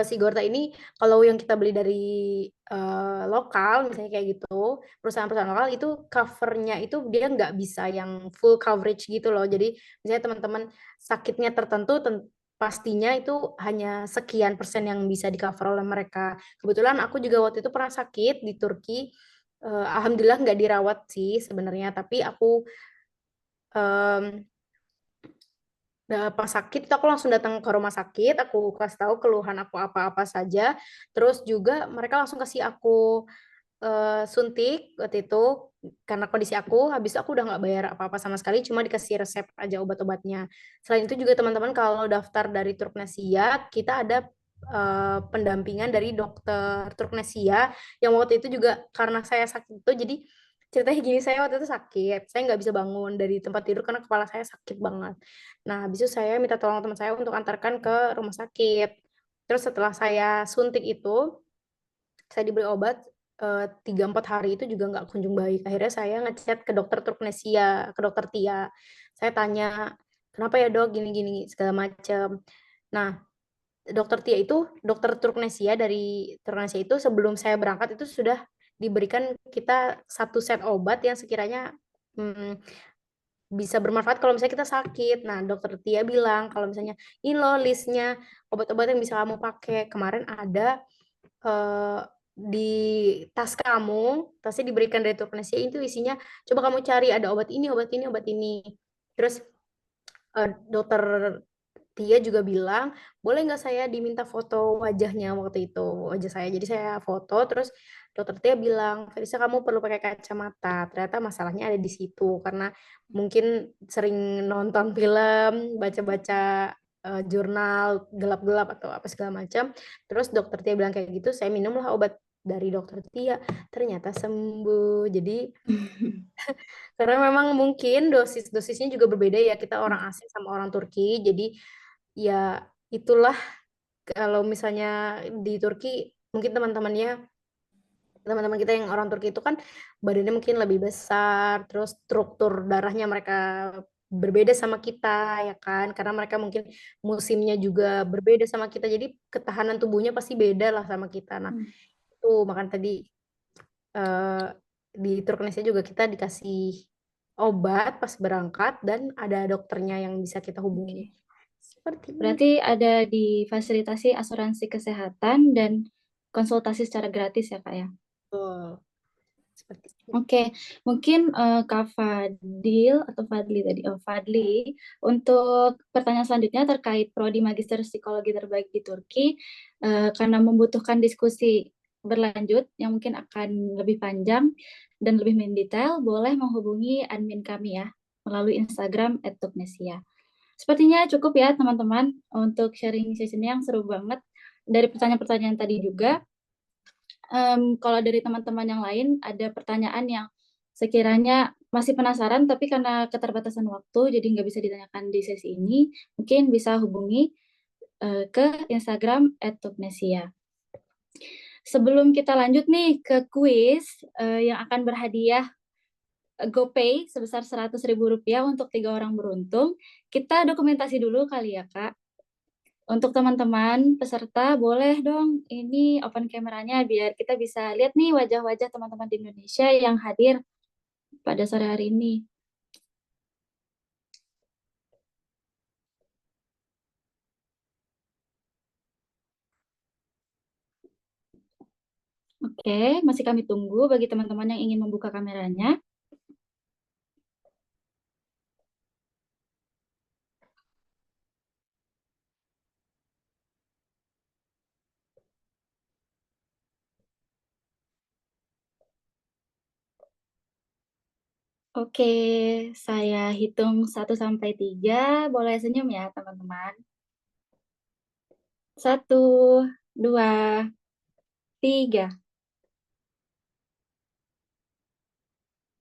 sigorta ini kalau yang kita beli dari lokal misalnya kayak gitu, perusahaan-perusahaan lokal itu covernya itu dia nggak bisa yang full coverage gitu loh. Jadi misalnya teman-teman sakitnya tertentu pastinya itu hanya sekian persen yang bisa di cover oleh mereka. Kebetulan aku juga waktu itu pernah sakit di Turki. Alhamdulillah nggak dirawat sih sebenarnya, tapi aku pas sakit itu aku langsung datang ke rumah sakit, aku kasih tahu keluhan aku apa-apa saja, terus juga mereka langsung kasih aku suntik waktu itu karena kondisi aku, habis itu aku udah nggak bayar apa-apa sama sekali, cuma dikasih resep aja obat-obatnya. Selain itu juga teman-teman kalau daftar dari Turknesia, kita ada pendampingan dari dokter Turknesia yang waktu itu juga karena saya sakit itu, jadi ceritanya gini, saya waktu itu sakit, saya nggak bisa bangun dari tempat tidur karena kepala saya sakit banget. Nah, habis itu saya minta tolong teman saya untuk antarkan ke rumah sakit. Terus setelah saya suntik itu, saya diberi obat 3-4 hari itu juga nggak kunjung baik. Akhirnya saya ngechat ke dokter Turknesia, ke dokter Tia. Saya tanya, kenapa ya dok gini-gini segala macam. Nah, dokter Tia itu, dokter Turknesia dari Turknesia itu sebelum saya berangkat itu sudah diberikan kita satu set obat yang sekiranya bisa bermanfaat kalau misalnya kita sakit. Nah, dokter Tia bilang kalau misalnya ini loh listnya obat-obat yang bisa kamu pakai. Kemarin ada di tas kamu, tasnya diberikan dari Turknesia itu isinya, coba kamu cari ada obat ini, obat ini, obat ini. Terus dokter Tia juga bilang, boleh nggak saya diminta foto wajahnya waktu itu, wajah saya. Jadi saya foto, terus dokter Tia bilang, Felisa kamu perlu pakai kacamata. Ternyata masalahnya ada di situ, karena mungkin sering nonton film, baca-baca jurnal gelap-gelap atau apa segala macam. Terus dokter Tia bilang kayak gitu, saya minumlah obat dari dokter Tia. Ternyata sembuh. Jadi karena memang mungkin dosis-dosisnya juga berbeda ya, kita orang asing sama orang Turki. Jadi ya itulah kalau misalnya di Turki mungkin teman-teman kita yang orang Turki itu kan badannya mungkin lebih besar, terus struktur darahnya mereka berbeda sama kita ya kan, karena mereka mungkin musimnya juga berbeda sama kita, jadi ketahanan tubuhnya pasti beda lah sama kita. Nah itu makanya tadi di Turknesia juga kita dikasih obat pas berangkat dan ada dokternya yang bisa kita hubungi. Seperti ini. Berarti ada difasilitasi asuransi kesehatan dan konsultasi secara gratis ya Kak ya? Betul. Seperti itu. Oke, mungkin Kak Fadil atau Fadli tadi, Fadli, untuk pertanyaan selanjutnya terkait prodi Magister Psikologi terbaik di Turki, karena membutuhkan diskusi berlanjut yang mungkin akan lebih panjang dan lebih mendetail, boleh menghubungi admin kami ya melalui Instagram @tuknesia. Sepertinya cukup ya teman-teman untuk sharing session yang seru banget dari pertanyaan-pertanyaan tadi juga. Kalau dari teman-teman yang lain ada pertanyaan yang sekiranya masih penasaran tapi karena keterbatasan waktu jadi nggak bisa ditanyakan di sesi ini, mungkin bisa hubungi ke Instagram @tuknesia. Sebelum kita lanjut nih ke kuis yang akan berhadiah GoPay sebesar Rp100.000 untuk 3 orang beruntung, kita dokumentasi dulu kali ya Kak. Untuk teman-teman peserta, boleh dong ini open kameranya biar kita bisa lihat nih wajah-wajah teman-teman di Indonesia yang hadir pada sore hari ini. Oke, masih kami tunggu bagi teman-teman yang ingin membuka kameranya. Oke, saya hitung 1 sampai 3. Boleh senyum ya, teman-teman. 1, 2, 3.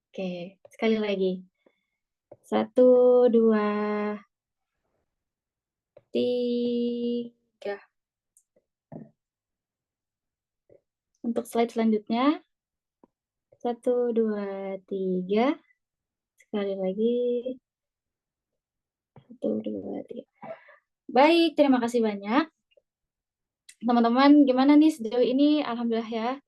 Oke, sekali lagi. 1, 2, 3. Untuk slide selanjutnya. 1, 2, 3. Sekali lagi. 1, 2, 3. Baik, terima kasih banyak. Teman-teman, gimana nih sejauh ini? Alhamdulillah ya.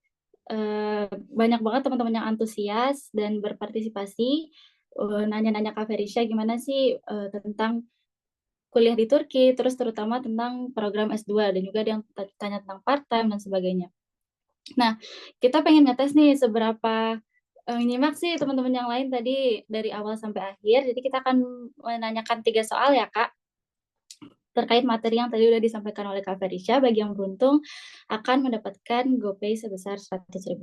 Banyak banget teman-teman yang antusias dan berpartisipasi. Nanya-nanya Kak Ferisha gimana sih tentang kuliah di Turki, terus terutama tentang program S2, dan juga ada yang tanya tentang part-time dan sebagainya. Nah, kita pengen ngetes nih seberapa nyimak sih teman-teman yang lain tadi dari awal sampai akhir. Jadi kita akan menanyakan 3 soal ya Kak, terkait materi yang tadi udah disampaikan oleh Kak Ferisha. Bagi yang beruntung akan mendapatkan GoPay sebesar Rp100.000.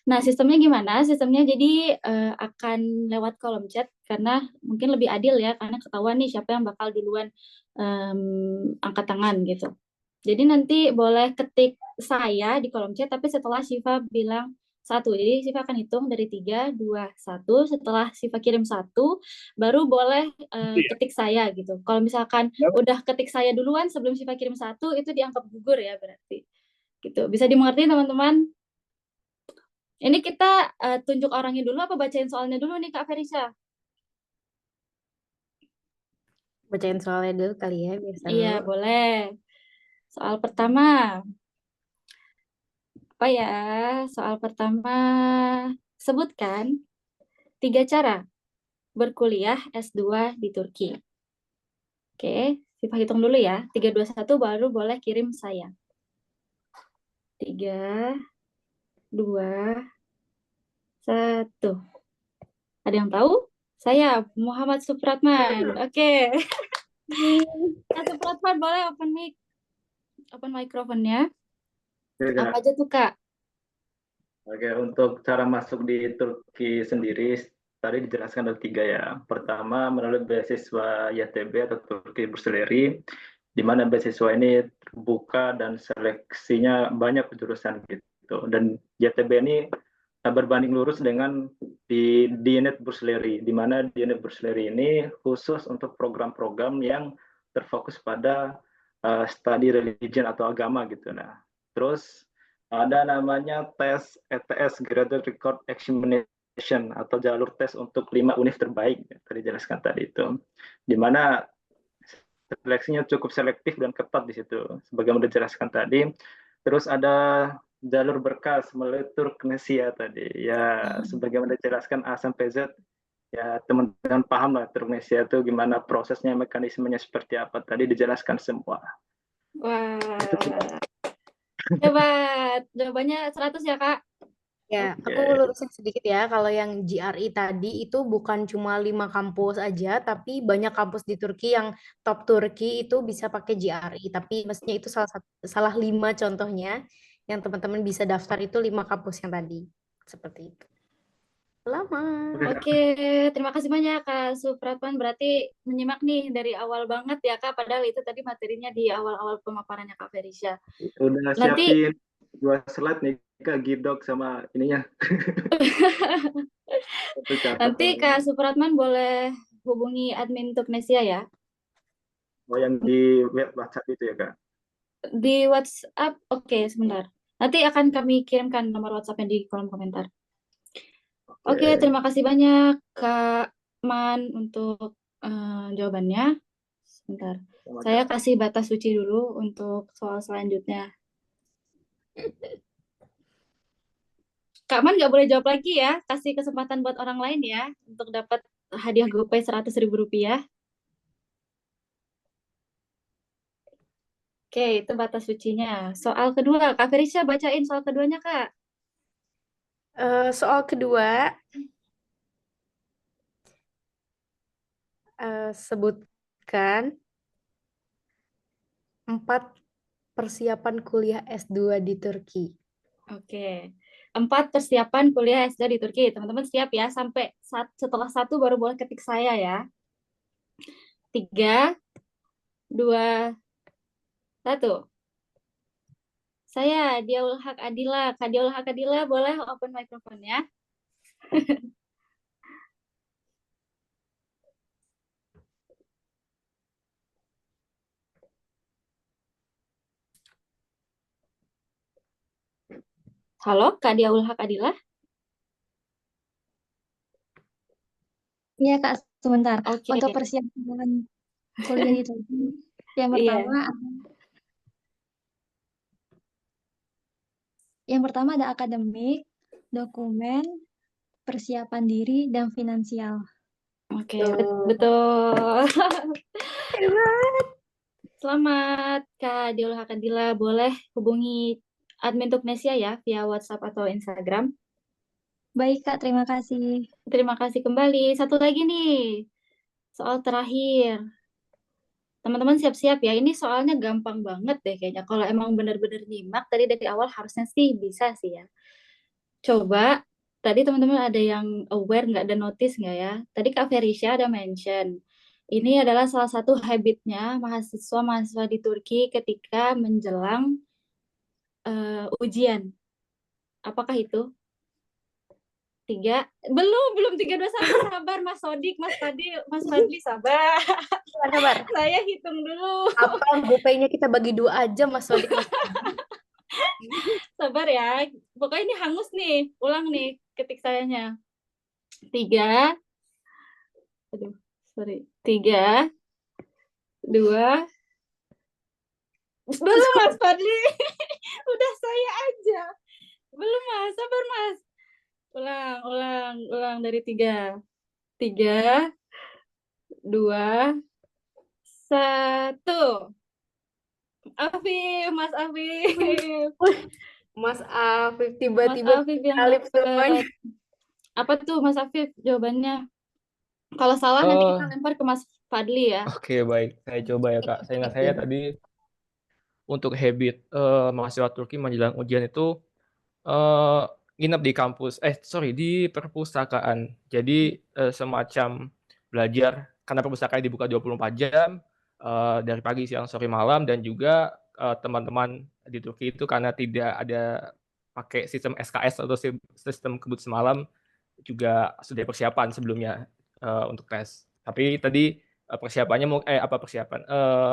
Nah, sistemnya gimana? Sistemnya jadi akan lewat kolom chat karena mungkin lebih adil ya, karena ketahuan nih siapa yang bakal duluan angkat tangan gitu. Jadi nanti boleh ketik saya di kolom chat, tapi setelah Syifa bilang 1. Jadi Syifa akan hitung dari 3, 2, 1. Setelah Syifa kirim 1, baru boleh ketik saya gitu. Kalau misalkan udah ketik saya duluan sebelum Syifa kirim 1, itu dianggap gugur ya berarti. Gitu. Bisa dimengerti teman-teman? Ini kita tunjuk orangnya dulu apa bacain soalnya dulu nih Kak Ferisha? Bacain soalnya dulu kali ya, biar seru. Iya, boleh. Soal pertama. Apa ya? Soal pertama, sebutkan 3 cara berkuliah S2 di Turki. Oke, Syifa hitung dulu ya. 3, 2, 1 baru boleh kirim saya. 3, 2, 1. Ada yang tahu? Saya, Muhammad Supratman. Oke. Kak Supratman, boleh open mic. Open microphone-nya. Oke, Kak. Apa aja tuh, Kak? Oke, untuk cara masuk di Turki sendiri, tadi dijelaskan ada 3 ya. Pertama, melalui beasiswa YTB atau Turki Bursary, di mana beasiswa ini terbuka dan seleksinya banyak jurusan gitu. Dan YTB ini berbanding lurus dengan di Diyanet Bursary, di mana Diyanet Bursary ini khusus untuk program-program yang terfokus pada studi religion atau agama gitu. Nah, terus ada namanya tes ETS Graduate Record Examination atau jalur tes untuk 5 univ terbaik tadi jelaskan tadi itu, di mana seleksinya cukup selektif dan ketat di situ sebagaimana dijelaskan tadi. Terus ada jalur berkas melalui Turknesia tadi ya, sebagaimana dijelaskan A sampai Z ya teman-teman paham lah Turknesia itu gimana prosesnya, mekanismenya seperti apa, tadi dijelaskan semua. Wah, Itu sih. hebat. Jawabannya 100 ya, Kak? Ya, Oke. aku lurusin sedikit ya. Kalau yang GRE tadi itu bukan cuma 5 kampus aja, tapi banyak kampus di Turki yang top Turki itu bisa pakai GRE. Tapi mestinya itu salah 5 contohnya yang teman-teman bisa daftar itu 5 kampus yang tadi. Seperti itu. Selamat. Oke, Kak. Oke, terima kasih banyak Kak Supratman. Berarti menyimak nih dari awal banget ya Kak, padahal itu tadi materinya di awal-awal pemaparannya Kak Ferisha. Udah Nanti siapin 2 slide nih Kak, Gidok sama ininya. Itu nanti catatan. Kak Supratman boleh hubungi admin Turknesia ya. Oh, yang di web WhatsApp itu ya Kak. Di WhatsApp, oke sebentar. Nanti akan kami kirimkan nomor WhatsApp-nya di kolom komentar. Oke, terima kasih banyak Kak Man untuk jawabannya. Sebentar. Sama Saya Kak. kasih batas suci dulu untuk soal selanjutnya. Kak Man nggak boleh jawab lagi ya. Kasih kesempatan buat orang lain ya untuk dapat hadiah GoPay Rp100.000. Oke, itu batas sucinya. Soal kedua, Kak Ferisha bacain soal keduanya, Kak. Soal kedua, sebutkan 4 persiapan kuliah S2 di Turki. Oke. 4 persiapan kuliah S2 di Turki. Teman-teman siap ya, sampai setelah 1 baru boleh ketik saya ya. 3, 2, 1. Saya Diaul Haq Adila. Kak Diaul Haq Adila boleh open microphone-nya. Halo, Kak Diaul Haq Adila. Iya Kak, sebentar. Oke. Untuk persiapan kuliah di Turki, yang Iya. pertama ada akademik, dokumen, persiapan diri, dan finansial. Oke, betul. Selamat Kak Diaul Haq Adila. Boleh hubungi admin Turknesia ya via WhatsApp atau Instagram. Baik Kak, terima kasih. Terima kasih kembali. Satu lagi nih, soal terakhir. Teman-teman siap-siap ya, ini soalnya gampang banget deh kayaknya. Kalau emang benar-benar nyimak tadi dari awal harusnya sih bisa sih ya. Coba, tadi teman-teman ada yang aware nggak, ada notice nggak ya? Tadi Kak Ferisha ada mention. Ini adalah salah satu habitnya mahasiswa-mahasiswa di Turki ketika menjelang ujian. Apakah itu? 3, belum 3, 2, 1, sabar Mas Sodik, Mas Fadli, sabar. Sabar. Saya hitung dulu. Apa GoPay-nya kita bagi 2 aja, Mas Sodik. Sabar ya, pokoknya ini hangus nih. Ulang nih ketik sayanya. 3, 3, 2, belum Mas Fadli. Udah saya aja. Belum Mas, sabar Mas. Ulang dari 3. 3, 2, 1. Mas Afif. Mas Afif Mas tiba-tiba Afif yang Alif semuanya. dapet. Apa tuh Mas Afif jawabannya? Kalau salah nanti kita lempar ke Mas Fadli ya. Oke, baik. Saya coba ya, Kak. Seingat saya tadi untuk habit mahasiswa Turki menjelang ujian itu nginep di kampus, di perpustakaan. Jadi semacam belajar karena perpustakaan dibuka 24 jam dari pagi, siang, sore, malam, dan juga teman-teman di Turki itu karena tidak ada pakai sistem SKS atau sistem kebut semalam juga sudah persiapan sebelumnya untuk tes. Tapi tadi persiapannya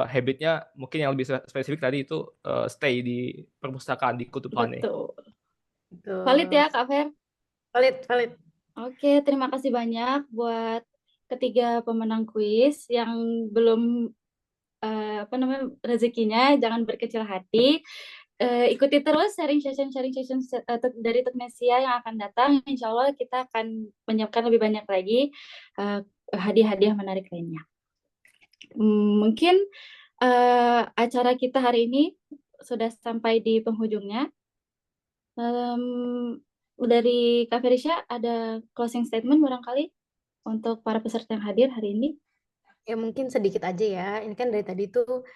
habitnya mungkin yang lebih spesifik tadi itu stay di perpustakaan di Kutupane. Betul. Valid ya Kak Fer? Valid. Oke, terima kasih banyak buat ketiga pemenang kuis yang belum rezekinya, jangan berkecil hati. ikuti terus sharing session dari Teknesia yang akan datang. Insya Allah kita akan menyiapkan lebih banyak lagi hadiah-hadiah menarik lainnya. Mungkin acara kita hari ini sudah sampai di penghujungnya. Dari Kak Ferisha ada closing statement barangkali untuk para peserta yang hadir hari ini? Ya mungkin sedikit aja ya. Ini kan dari tadi tuh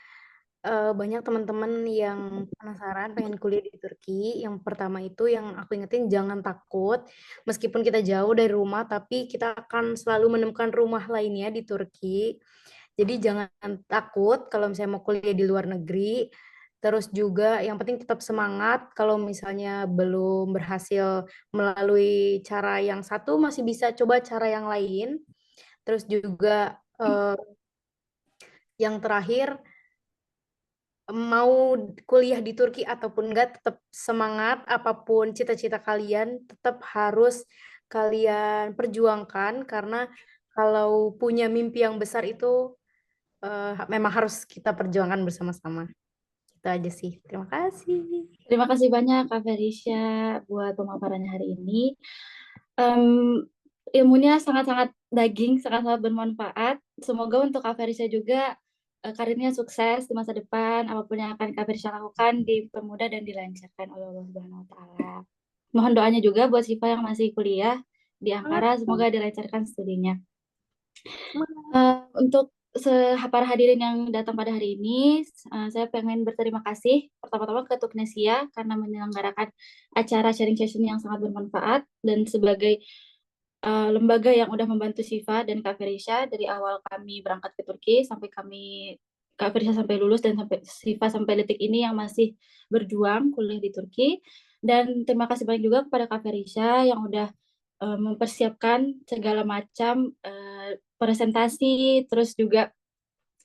banyak teman-teman yang penasaran pengen kuliah di Turki. Yang pertama itu yang aku ingetin, jangan takut. Meskipun kita jauh dari rumah, tapi kita akan selalu menemukan rumah lainnya di Turki. Jadi jangan takut kalau misalnya mau kuliah di luar negeri. Terus juga yang penting tetap semangat. Kalau misalnya belum berhasil melalui cara yang satu, masih bisa coba cara yang lain. Terus juga yang terakhir, mau kuliah di Turki ataupun enggak, tetap semangat. Apapun cita-cita kalian, tetap harus kalian perjuangkan. Karena kalau punya mimpi yang besar itu memang harus kita perjuangkan bersama-sama. Itu aja sih. Terima kasih. Terima kasih banyak Kak Ferisha buat pemaparannya hari ini. Ilmunya sangat-sangat daging, sangat-sangat bermanfaat. Semoga untuk Kak Ferisha juga karirnya sukses di masa depan. Apapun yang akan Kak Ferisha lakukan dipermudah dan dilancarkan oleh Allah Subhanahu wa Ta'ala. Mohon doanya juga buat Syifa yang masih kuliah di Ankara, semoga dilancarkan studinya. Untuk para hadirin yang datang pada hari ini, saya pengen berterima kasih pertama-tama ke Teknesia karena menyelenggarakan acara sharing session yang sangat bermanfaat, dan sebagai lembaga yang udah membantu Syifa dan Kak Ferisha dari awal kami berangkat ke Turki sampai Kak Ferisha sampai lulus, dan sampai Syifa sampai detik ini yang masih berjuang kuliah di Turki. Dan terima kasih banyak juga kepada Kak Ferisha yang udah mempersiapkan segala macam presentasi, terus juga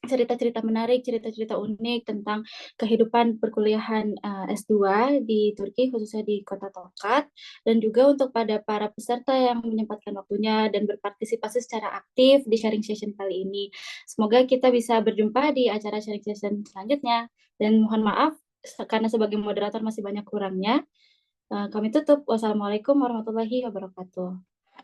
cerita-cerita menarik, cerita-cerita unik tentang kehidupan perkuliahan S2 di Turki, khususnya di kota Tokat. Dan juga untuk para peserta yang menyempatkan waktunya dan berpartisipasi secara aktif di sharing session kali ini. Semoga kita bisa berjumpa di acara sharing session selanjutnya. Dan mohon maaf, karena sebagai moderator masih banyak kurangnya. Kami tutup. Wassalamualaikum warahmatullahi wabarakatuh.